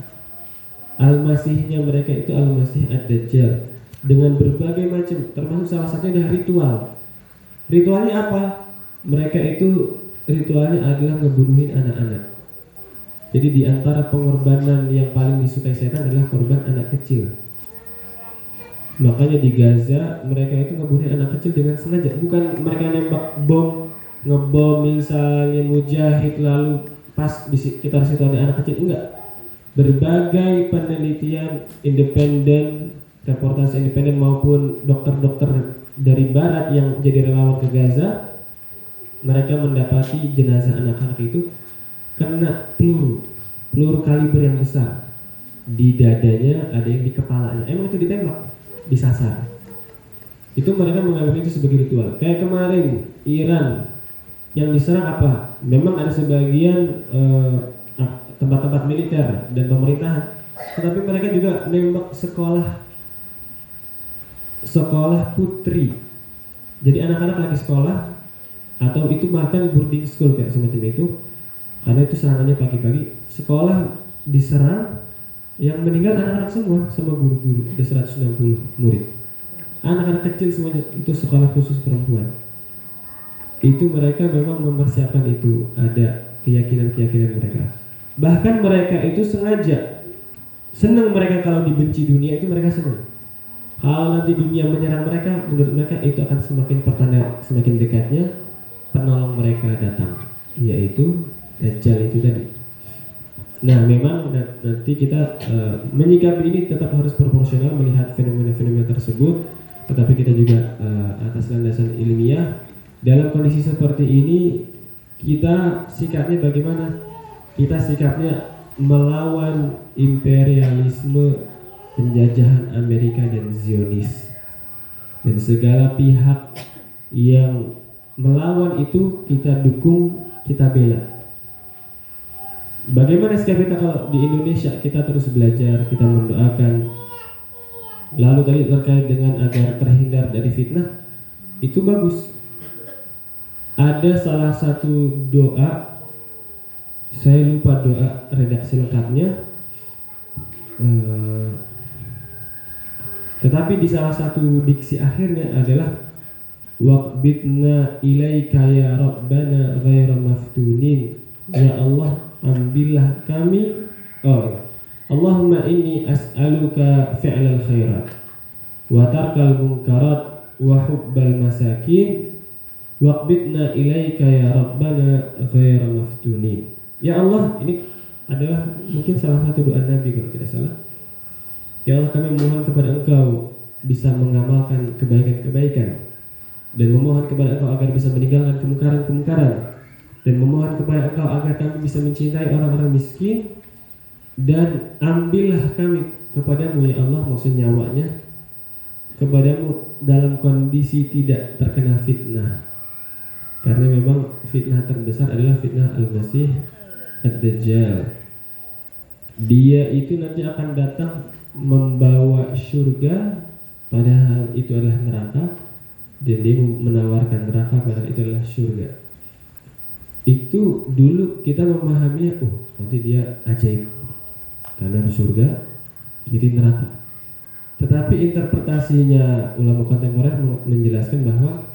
Speaker 2: Al-Masihnya mereka itu Al-Masih Ad-Dajjal, dengan berbagai macam, termasuk salah satunya adalah ritual. Ritualnya apa? Mereka itu ritualnya adalah ngebunuhin anak-anak. Jadi di antara pengorbanan yang paling disukai setan adalah korban anak kecil. Makanya di Gaza mereka itu ngebunuhin anak kecil dengan sengaja. Bukan mereka nembak bom, ngebom misalnya Mujahid lalu pas di sekitar situ ada anak kecil, enggak. Berbagai penelitian independen, reportase independen maupun dokter-dokter dari barat yang jadi relawan ke Gaza, mereka mendapati jenazah anak-anak itu kena peluru kaliber yang besar. Di dadanya, ada yang di kepalanya. Emang itu ditembak, disasar. Itu mereka menganggap itu sebagai ritual. Kayak kemarin Iran yang diserang apa? Memang ada sebagian tempat-tempat militer dan pemerintahan, tetapi mereka juga nembak sekolah putri. Jadi anak-anak lagi sekolah, atau itu bahkan boarding school kayak semacam itu. Karena itu serangannya pagi-pagi, sekolah diserang, yang meninggal anak-anak semua sama guru-guru, ada 160 murid. Anak-anak kecil semuanya, itu sekolah khusus perempuan. Itu mereka memang mempersiapkan itu, ada keyakinan-keyakinan mereka. Bahkan mereka itu sengaja senang, mereka kalau dibenci dunia itu mereka senang. Kalau nanti dunia menyerang mereka, menurut mereka itu akan semakin pertanda semakin dekatnya penolong mereka datang, yaitu Dajjal itu tadi. Nah, memang nanti kita menyikapi ini tetap harus proporsional melihat fenomena-fenomena tersebut, tetapi kita juga atas landasan ilmiah. Dalam kondisi seperti ini, kita sikapnya bagaimana? Kita sikapnya melawan imperialisme penjajahan Amerika dan Zionis, dan segala pihak yang melawan itu kita dukung, kita bela. Bagaimana sikap kita kalau di Indonesia? Kita terus belajar, kita mendoakan. Lalu tadi terkait dengan agar terhindar dari fitnah, itu bagus. Ada salah satu doa, saya lupa doa redaksi lengkapnya, tetapi di salah satu diksi akhirnya adalah waqbidna ilaika ya rabbana ghaira maftunin. Ya Allah, ambillah kami, Allahumma inni as'aluka fi'lal khairat wa tarkal munkarat wa hubbal masakin waqbidna ilaika ya rabbana ghaira maftunin. Ya Allah, ini adalah mungkin salah satu doa Nabi kalau tidak salah. Ya Allah, kami mohon kepada Engkau bisa mengamalkan kebaikan-kebaikan, dan memohon kepada Engkau agar bisa meninggalkan kemungkaran-kemungkaran, dan memohon kepada Engkau agar kami bisa mencintai orang-orang miskin, dan ambillah kami kepadamu ya Allah, maksud nyawanya kepadamu dalam kondisi tidak terkena fitnah, karena memang fitnah terbesar adalah fitnah Al-Masih Ad-Dajjal. Dia itu nanti akan datang membawa surga padahal itu adalah neraka, dan dia menawarkan neraka padahal itu adalah surga. Itu dulu kita memahaminya, nanti dia ajaib karena surga jadi neraka. Tetapi interpretasinya ulama kontemporer menjelaskan bahwa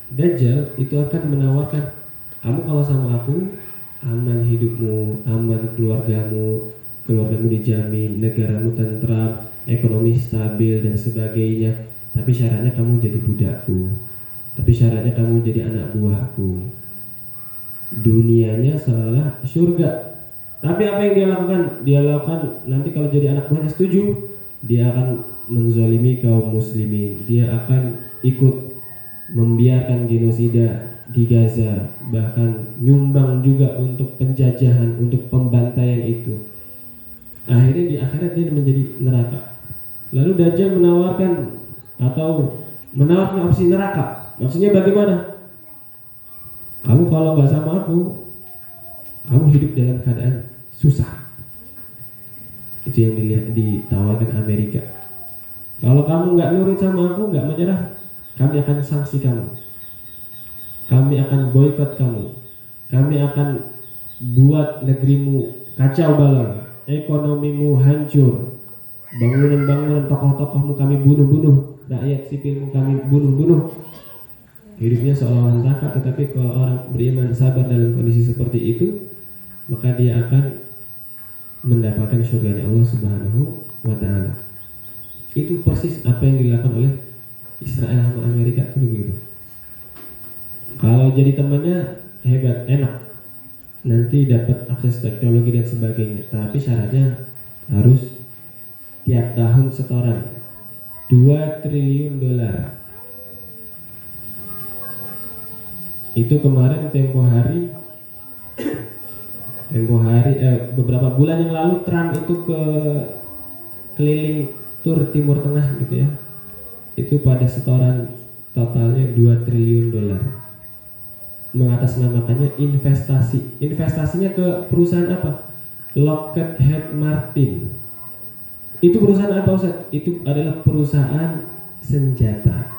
Speaker 2: Dajjal itu akan menawarkan, kamu kalau sama aku aman hidupmu, aman keluargamu dijamin, negaramu tentram, ekonomi stabil dan sebagainya. Tapi syaratnya kamu jadi budakku, tapi syaratnya kamu jadi anak buahku. Dunianya seolah surga. Tapi apa yang dia lakukan? Dia lakukan nanti kalau jadi anak buahnya setuju, dia akan menzalimi kaum muslimin. Dia akan ikut membiarkan genosida di Gaza, bahkan nyumbang juga untuk penjajahan, untuk pembantaian itu. Akhirnya di akhirat dia menjadi neraka. Lalu Dajjal menawarkan opsi neraka. Maksudnya bagaimana? Kamu kalau nggak sama aku, kamu hidup dalam keadaan susah. Itu yang ditawarkan Amerika. Kalau kamu nggak nurut sama aku, nggak menyerah, kami akan sanksi kamu. Kami akan boikot kamu. Kami akan buat negerimu kacau balau, ekonomimu hancur, bangunan-bangunan tokoh-tokohmu kami bunuh-bunuh, rakyat sipilmu kami bunuh-bunuh. Hidupnya seolah-olah neraka. Tetapi kalau orang beriman sabar dalam kondisi seperti itu, maka dia akan mendapatkan surganya Allah Subhanahu wa Ta'ala. Itu persis apa yang dilakukan oleh Israel sama Amerika itu begitu. Kalau jadi temannya hebat, enak, nanti dapat akses teknologi dan sebagainya. Tapi syaratnya harus tiap tahun setoran $2 triliun. Itu kemarin tempo hari beberapa bulan yang lalu Trump itu ke keliling tur Timur Tengah gitu ya. Itu pada setoran totalnya $2 triliun. Mengatasnamakannya investasi. Investasinya ke perusahaan apa? Lockheed Martin. Itu perusahaan apa Ustaz? Itu adalah perusahaan senjata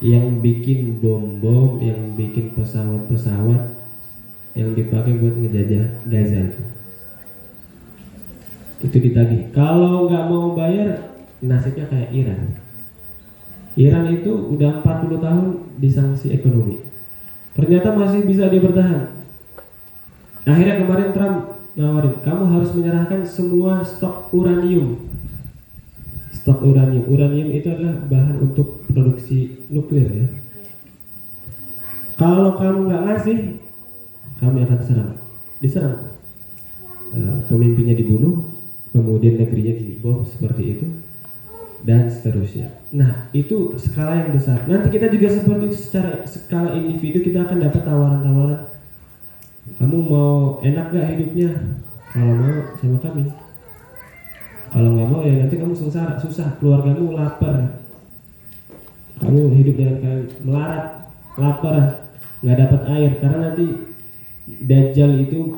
Speaker 2: yang bikin bom-bom, yang bikin pesawat-pesawat yang dipakai buat ngejajah Gaza itu. Itu ditagih. Kalau nggak mau bayar, nasibnya kayak Iran. Iran itu udah 40 tahun disanksi ekonomi. Ternyata masih bisa dia bertahan. Akhirnya kemarin Trump nawarin, kamu harus menyerahkan semua stok uranium. Stok uranium. Uranium itu adalah bahan untuk produksi nuklir ya. Kalau kamu nggak ngasih, kami akan diserang. Pemimpinnya dibunuh, kemudian negerinya dibom seperti itu, dan seterusnya. Nah, itu skala yang besar. Nanti kita juga seperti itu, secara skala individu kita akan dapat tawaran-tawaran. Kamu mau enak gak hidupnya? Kalau mau sama kami. Kalau nggak mau ya nanti kamu sengsara, susah, keluargamu lapar. Kamu hidup dalam keadaan melarat, lapar, nggak dapat air karena nanti Dajjal itu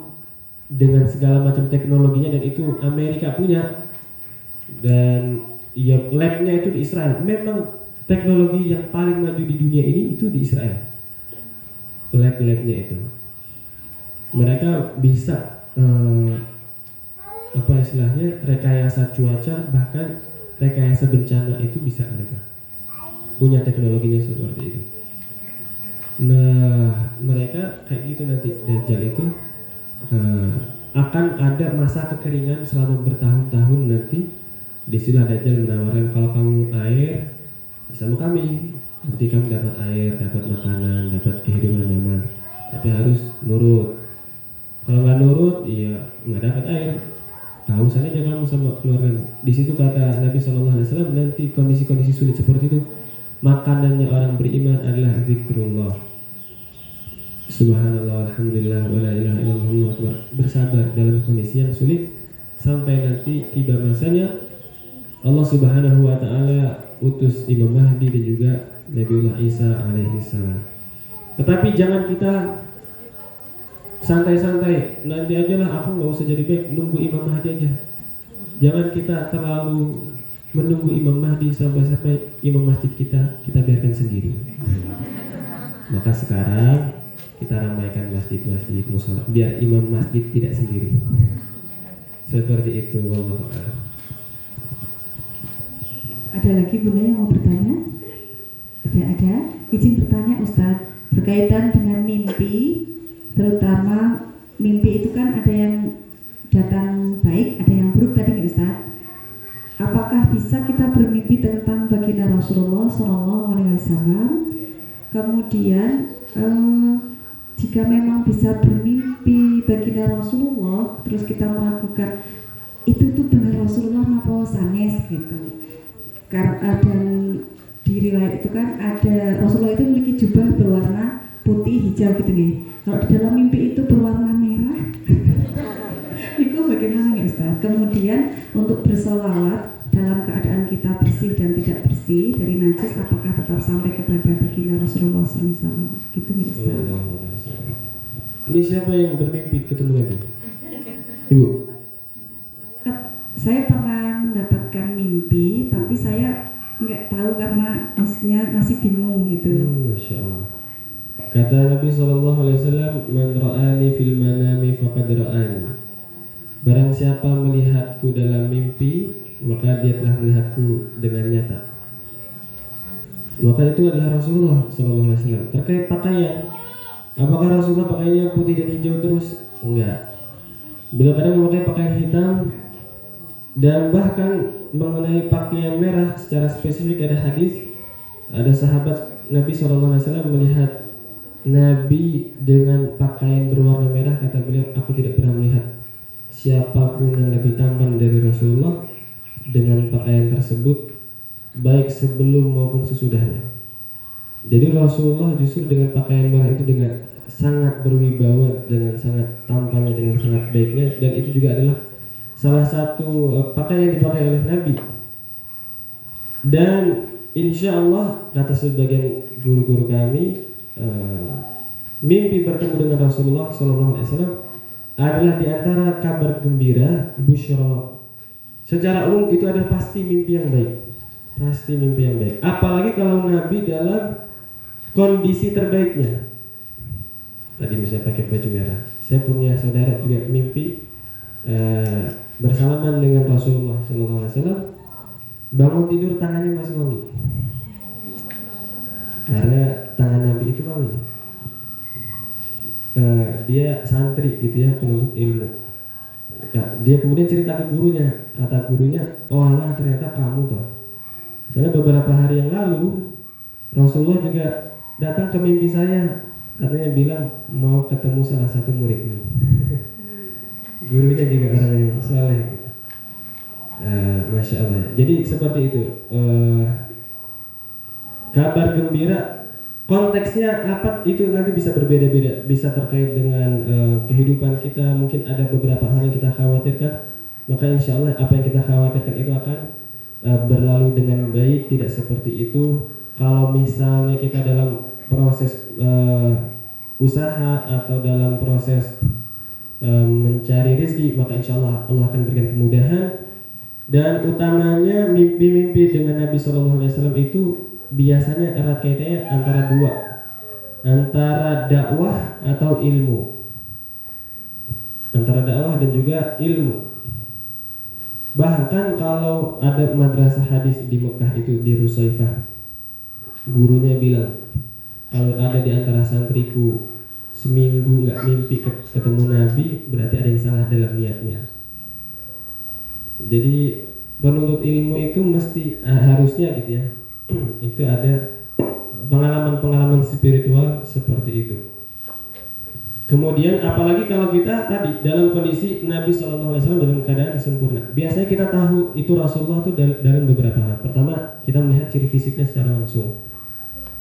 Speaker 2: dengan segala macam teknologinya, dan itu Amerika punya, dan ya labnya itu di Israel. Memang teknologi yang paling maju di dunia ini itu di Israel. Lab-labnya itu mereka bisa apa istilahnya, rekayasa cuaca, bahkan rekayasa bencana itu bisa mereka punya teknologinya seperti itu. Nah, mereka kayak gitu nanti Dajjal itu akan ada masa kekeringan selama bertahun-tahun nanti. Disitulah Dajjal menawarkan, kalau kamu air bersama kami, nanti kamu dapat air, dapat makanan, dapat kehidupan nyaman. Tapi harus nurut. Kalau nggak nurut, iya nggak dapat air. Hausan aja kamu sama keluarga. Di situ kata Nabi SAW, nanti kondisi-kondisi sulit seperti itu makanannya orang beriman adalah zikrullah. Subhanallah, alhamdulillah, wa la ilaha illallah, Allahu akbar. Bersabar dalam kondisi yang sulit sampai nanti tiba masanya Allah Subhanahu wa taala utus Imam Mahdi dan juga Nabiullah Isa alaihi salam. Tetapi jangan kita santai-santai, nanti aja lah, aku nggak usah jadi baik, nunggu Imam Mahdi aja. Jangan kita terlalu menunggu Imam Mahdi sampai imam masjid kita biarkan sendiri. Maka sekarang kita ramaikan masjid-masjid mushola biar imam masjid tidak sendiri. Seperti itu, wallahu a'lam.
Speaker 4: Ada lagi Bunda yang mau bertanya? Ada. Izin bertanya Ustadz, berkaitan dengan mimpi, terutama mimpi itu kan ada yang datang baik, ada yang buruk tadi nggak Ustadz? Apakah bisa kita bermimpi tentang baginda Rasulullah SAW? Kemudian jika memang bisa bermimpi baginda Rasulullah, terus kita meragukan itu tuh benar Rasulullah apa sanes gitu. Karena dan di riwayat itu kan ada Rasulullah itu memiliki jubah berwarna putih hijau gitu nih. Kalau di dalam mimpi itu berwarna merah, itu bagaimana nih Ustaz? Kemudian untuk bersolawat dalam keadaan kita bersih dan tidak bersih dari najis, apakah tetap sampai kepada baginda Rasulullah SAW? Gitu nih Ustaz.
Speaker 2: Ini siapa yang bermimpi ketemu Nabi? Ibu?
Speaker 4: Saya pernah mendapatkan mimpi, tapi saya nggak tahu karena maksudnya masih bingung gitu.
Speaker 2: Masya Allah. Kata Nabi SAW, "Man ra'ani fil manami faqad ra'ani." Barang siapa melihatku dalam mimpi, maka dia telah melihatku dengan nyata. Maka itu adalah Rasulullah SAW. Terkait pakaian, apakah Rasulullah pakaiannya putih dan hijau terus? Enggak. Beliau kadang memakai pakaian hitam. Dan bahkan mengenai pakaian merah secara spesifik ada hadis, ada sahabat Nabi SAW melihat Nabi dengan pakaian berwarna merah. Kata beliau, aku tidak pernah melihat siapapun yang lebih tampan dari Rasulullah dengan pakaian tersebut, baik sebelum maupun sesudahnya. Jadi Rasulullah justru dengan pakaian merah itu dengan sangat berwibawa, dengan sangat tampannya, dengan sangat baiknya, dan itu juga adalah salah satu pakaian yang dipakai oleh Nabi. Dan insya Allah kata sebagian guru-guru kami, mimpi bertemu dengan Rasulullah SAW adalah diantara kabar gembira, busyra. Secara umum itu adalah pasti mimpi yang baik, pasti mimpi yang baik. Apalagi kalau Nabi dalam kondisi terbaiknya. Tadi misalnya pakai baju merah. Saya punya saudara juga mimpi bersalaman dengan Rasulullah SAW, bangun tidur tangannya masih wangi, karena tangan Nabi itu wangi. Dia santri gitu ya, penuntut ilmu. Dia kemudian cerita ke gurunya, kata gurunya, oh Allah ternyata kamu toh. Soalnya beberapa hari yang lalu Rasulullah juga datang ke mimpi saya, katanya bilang mau ketemu salah satu muridmu. Gurunya juga orang yang saleh gitu. Masya Allah. Jadi seperti itu. Kabar gembira, konteksnya apa itu nanti bisa berbeda-beda, bisa terkait dengan kehidupan kita. Mungkin ada beberapa hal yang kita khawatirkan, maka insya Allah apa yang kita khawatirkan itu akan berlalu dengan baik. Tidak seperti itu kalau misalnya kita dalam proses usaha atau dalam proses mencari rezeki, maka insya Allah Allah akan berikan kemudahan. Dan utamanya mimpi-mimpi dengan Nabi SAW itu biasanya erat kaitannya antara dua, antara dakwah atau ilmu, antara dakwah dan juga ilmu. Bahkan kalau ada madrasah hadis di Mekah itu di Rusaifah, gurunya bilang kalau ada di antara santriku seminggu nggak mimpi ketemu Nabi, berarti ada yang salah dalam niatnya. Jadi penuntut ilmu itu mesti harusnya gitu ya, itu ada pengalaman-pengalaman spiritual seperti itu. Kemudian apalagi kalau kita tadi dalam kondisi Nabi SAW dalam keadaan sempurna, biasanya kita tahu itu Rasulullah itu dalam beberapa hal. Pertama, kita melihat ciri fisiknya secara langsung.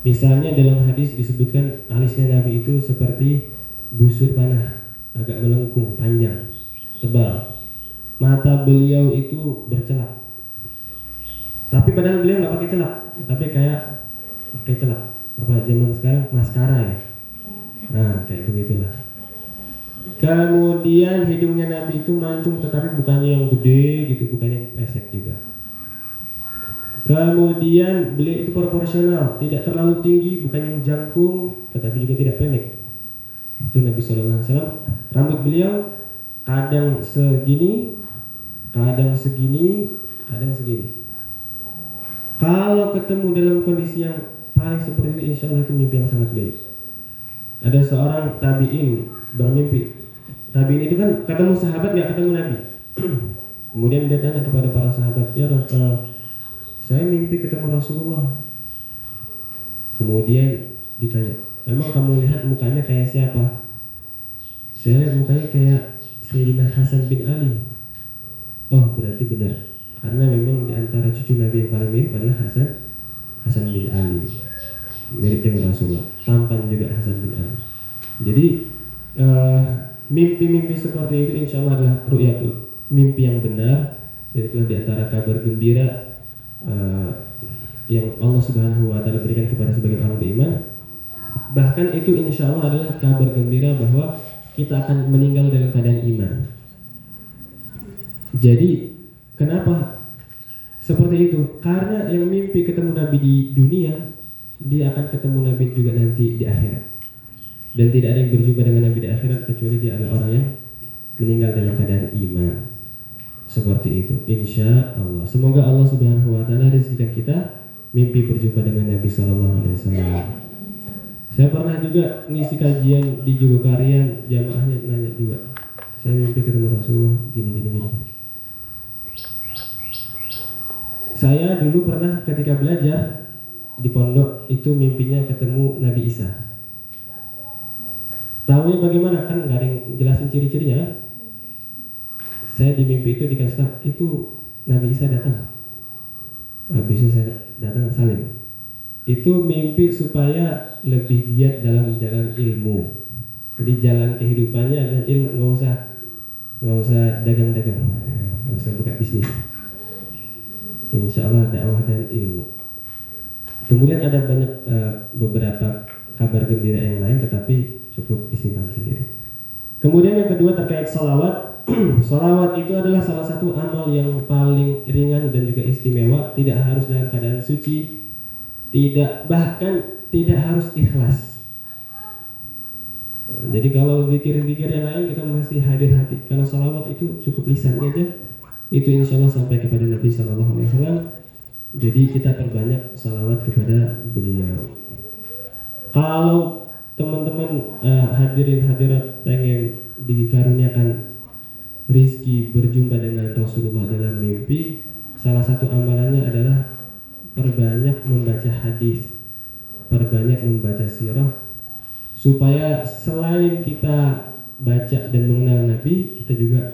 Speaker 2: Misalnya dalam hadis disebutkan alisnya Nabi itu seperti busur panah, agak melengkung, panjang, tebal. Mata beliau itu bercelak. Tapi padahal beliau nggak pakai celak, tapi kayak pakai celak. Apa zaman sekarang maskara ya? Nah, kayak begitulah. Kemudian hidungnya Nabi itu mancung, tetapi bukannya yang gede gitu, bukan yang pesek juga. Kemudian beliau itu proporsional, tidak terlalu tinggi, bukan yang jangkung, tetapi juga tidak pendek. Itu Nabi SAW. Rambut beliau kadang segini, kadang segini, kadang segini. Kalau ketemu dalam kondisi yang paling seperti itu, insya Allah itu mimpi yang sangat baik. Ada seorang tabi'in bermimpi. Tabi'in itu kan ketemu sahabat, nggak ketemu Nabi. Kemudian dia tanya kepada para sahabat, ya saya mimpi ketemu Rasulullah. Kemudian ditanya, emang kamu lihat mukanya kayak siapa? Saya lihat mukanya kayak Sayyidina Hasan bin Ali. Oh, berarti benar. Karena memang di antara cucu Nabi yang paling mirip adalah Hasan bin Ali. Mirip dengan Rasulullah. Tampan juga Hasan bin Ali. Jadi mimpi-mimpi seperti itu insya Allah adalah ru'yatul, mimpi yang benar. Jadi di antara kabar gembira yang Allah Subhanahu wa Ta'ala berikan kepada sebagian orang beriman. Bahkan itu insya Allah adalah kabar gembira bahwa kita akan meninggal dalam keadaan iman. Jadi kenapa seperti itu? Karena yang mimpi ketemu Nabi di dunia, dia akan ketemu Nabi juga nanti di akhirat. Dan tidak ada yang berjumpa dengan Nabi di akhirat kecuali dia adalah orang yang meninggal dalam keadaan iman. Seperti itu, insya Allah. Semoga Allah Subhanahu wa Ta'ala rezekikan kita mimpi berjumpa dengan Nabi Sallallahu Alaihi Wasallam. Saya pernah juga ngisi kajian di Jogokarian, jamaahnya nanya juga, saya mimpi ketemu Rasulullah gini. Saya dulu pernah ketika belajar di pondok itu mimpinya ketemu Nabi Isa. Tahunya bagaimana? Kan nggak ada yang jelasin ciri-cirinya kan? Saya di mimpi itu dikasih tahu itu Nabi Isa datang. Habis itu saya datang salim. Itu mimpi supaya lebih giat dalam jalan ilmu. Jadi jalan kehidupannya adalah ilmu, nggak usah dagang-dagang, nggak usah buka bisnis. Insya Allah dakwah dan ilmu. Kemudian ada banyak beberapa kabar gembira yang lain, tetapi cukup istimewa sendiri. Kemudian yang kedua terkait salawat. Salawat itu adalah salah satu amal yang paling ringan dan juga istimewa. Tidak harus dalam keadaan suci, bahkan tidak harus ikhlas. Jadi kalau zikir-zikir yang lain kita masih hadir hati. Kalau salawat itu cukup lisan aja, itu insya Allah sampai kepada Nabi Sallallahu Alaihi Wasallam. Jadi kita perbanyak salawat kepada beliau. Kalau teman-teman hadirin hadirat pengen dikaruniakan rizki berjumpa dengan Rasulullah dalam mimpi, salah satu amalannya adalah perbanyak membaca hadis, perbanyak membaca sirah, supaya selain kita baca dan mengenal Nabi, kita juga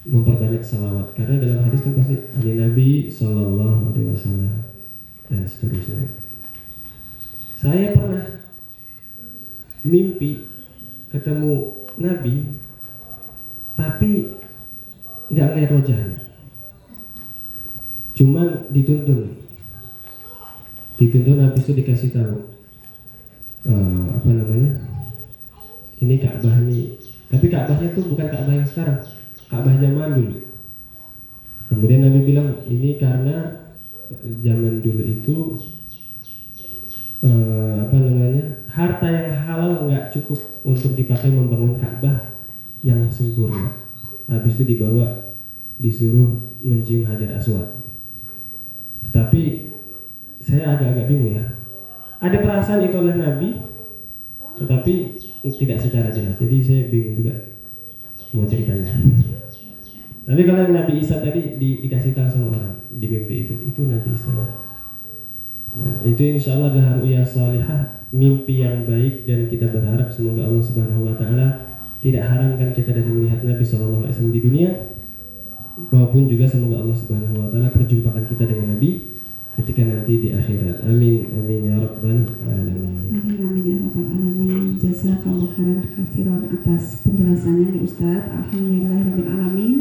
Speaker 2: memperbanyak salawat. Karena dalam hadis kan pasti ada Nabi Sallallahu Alaihi Wasallam dan seterusnya. Saya pernah mimpi ketemu Nabi, tapi nggak lihat wajahnya, cuman dituntun habis itu dikasih tahu ini Ka'bah nih, tapi Ka'bahnya tuh bukan Ka'bah yang sekarang, Ka'bah zaman dulu. Kemudian Nabi bilang ini karena zaman dulu itu harta yang halal nggak cukup untuk dipakai membangun Ka'bah yang sempurna. Habis itu disuruh mencium Hajar Aswad. Tetapi saya agak-agak bingung ya. Ada perasaan itu oleh Nabi, tetapi tidak secara jelas. Jadi saya bingung juga mau ceritanya. Tapi kalau Nabi Isa tadi dikasih tahu sama orang di mimpi itu Nabi Isa. Nah, itu insya Allah adalah ru'ya salihah, mimpi yang baik, dan kita berharap semoga Allah Subhanahu Wa Taala tidak haramkan kita dari melihat Nabi SAW di dunia, maupun juga semoga Allah Subhanahu Wa Taala perjumpakan kita dengan Nabi ketika nanti di akhirat. Amin amin ya rabbal alamin.
Speaker 4: Amin amin ya rabbal alamin. Jazakallahu khairan katsiran atas penjelasannya nih Ustadz. Alhamdulillahirabbil alamin.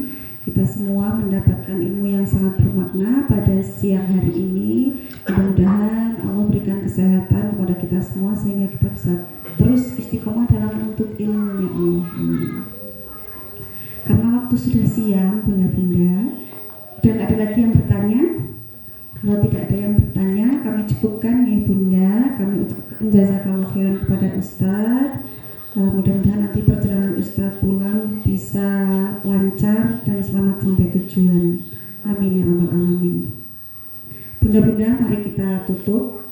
Speaker 4: Kita semua mendapatkan ilmu yang sangat bermakna pada siang hari ini. Mudah-mudahan Allah berikan kesehatan kepada kita semua sehingga kita bisa terus istiqomah dalam menuntut ilmunya Allah. Amin. Karena waktu sudah siang, bunda-bunda, dan ada lagi yang bertanya. Kalau tidak ada yang bertanya, kami cukupkan ya bunda. Kami ucapkan jazakallahu khairan kepada Ustadz. Mudah-mudahan nanti perjalanan Ustadz pulang bisa lancar dan selamat sampai tujuan. Amin ya rabbal alamin. Bunda-bunda, mari kita tutup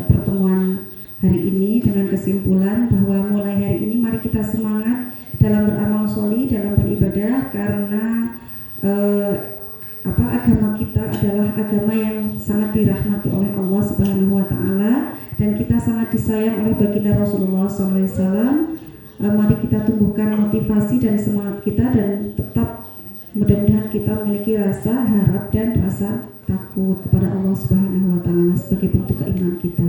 Speaker 4: pertemuan hari ini dengan kesimpulan bahwa mulai hari ini mari kita semangat dalam beramal sholih, dalam beribadah, karena agama kita adalah agama yang sangat dirahmati oleh Allah Subhanahu wa taala dan kita sangat disayang oleh baginda Rasulullah SAW. Mari kita tumbuhkan motivasi dan semangat kita dan tetap mudah-mudahan kita memiliki rasa harap dan rasa takut kepada Allah Subhanahu wa taala sebagai bentuk keimanan kita.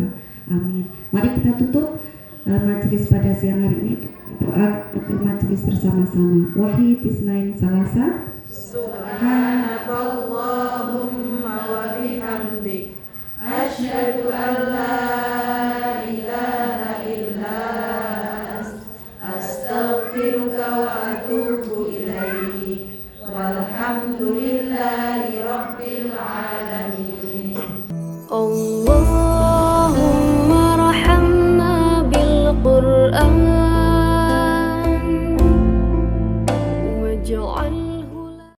Speaker 4: Amin. Mari kita tutup majelis pada siang hari ini doa majelis bersama-sama. Wahid isnain salasa.
Speaker 3: Subhanakallahumma wa bihamdik asyhadu an la ilaha illa anta astaghfiruka wa atubu ilaik walhamdulillahi rabbil alamin.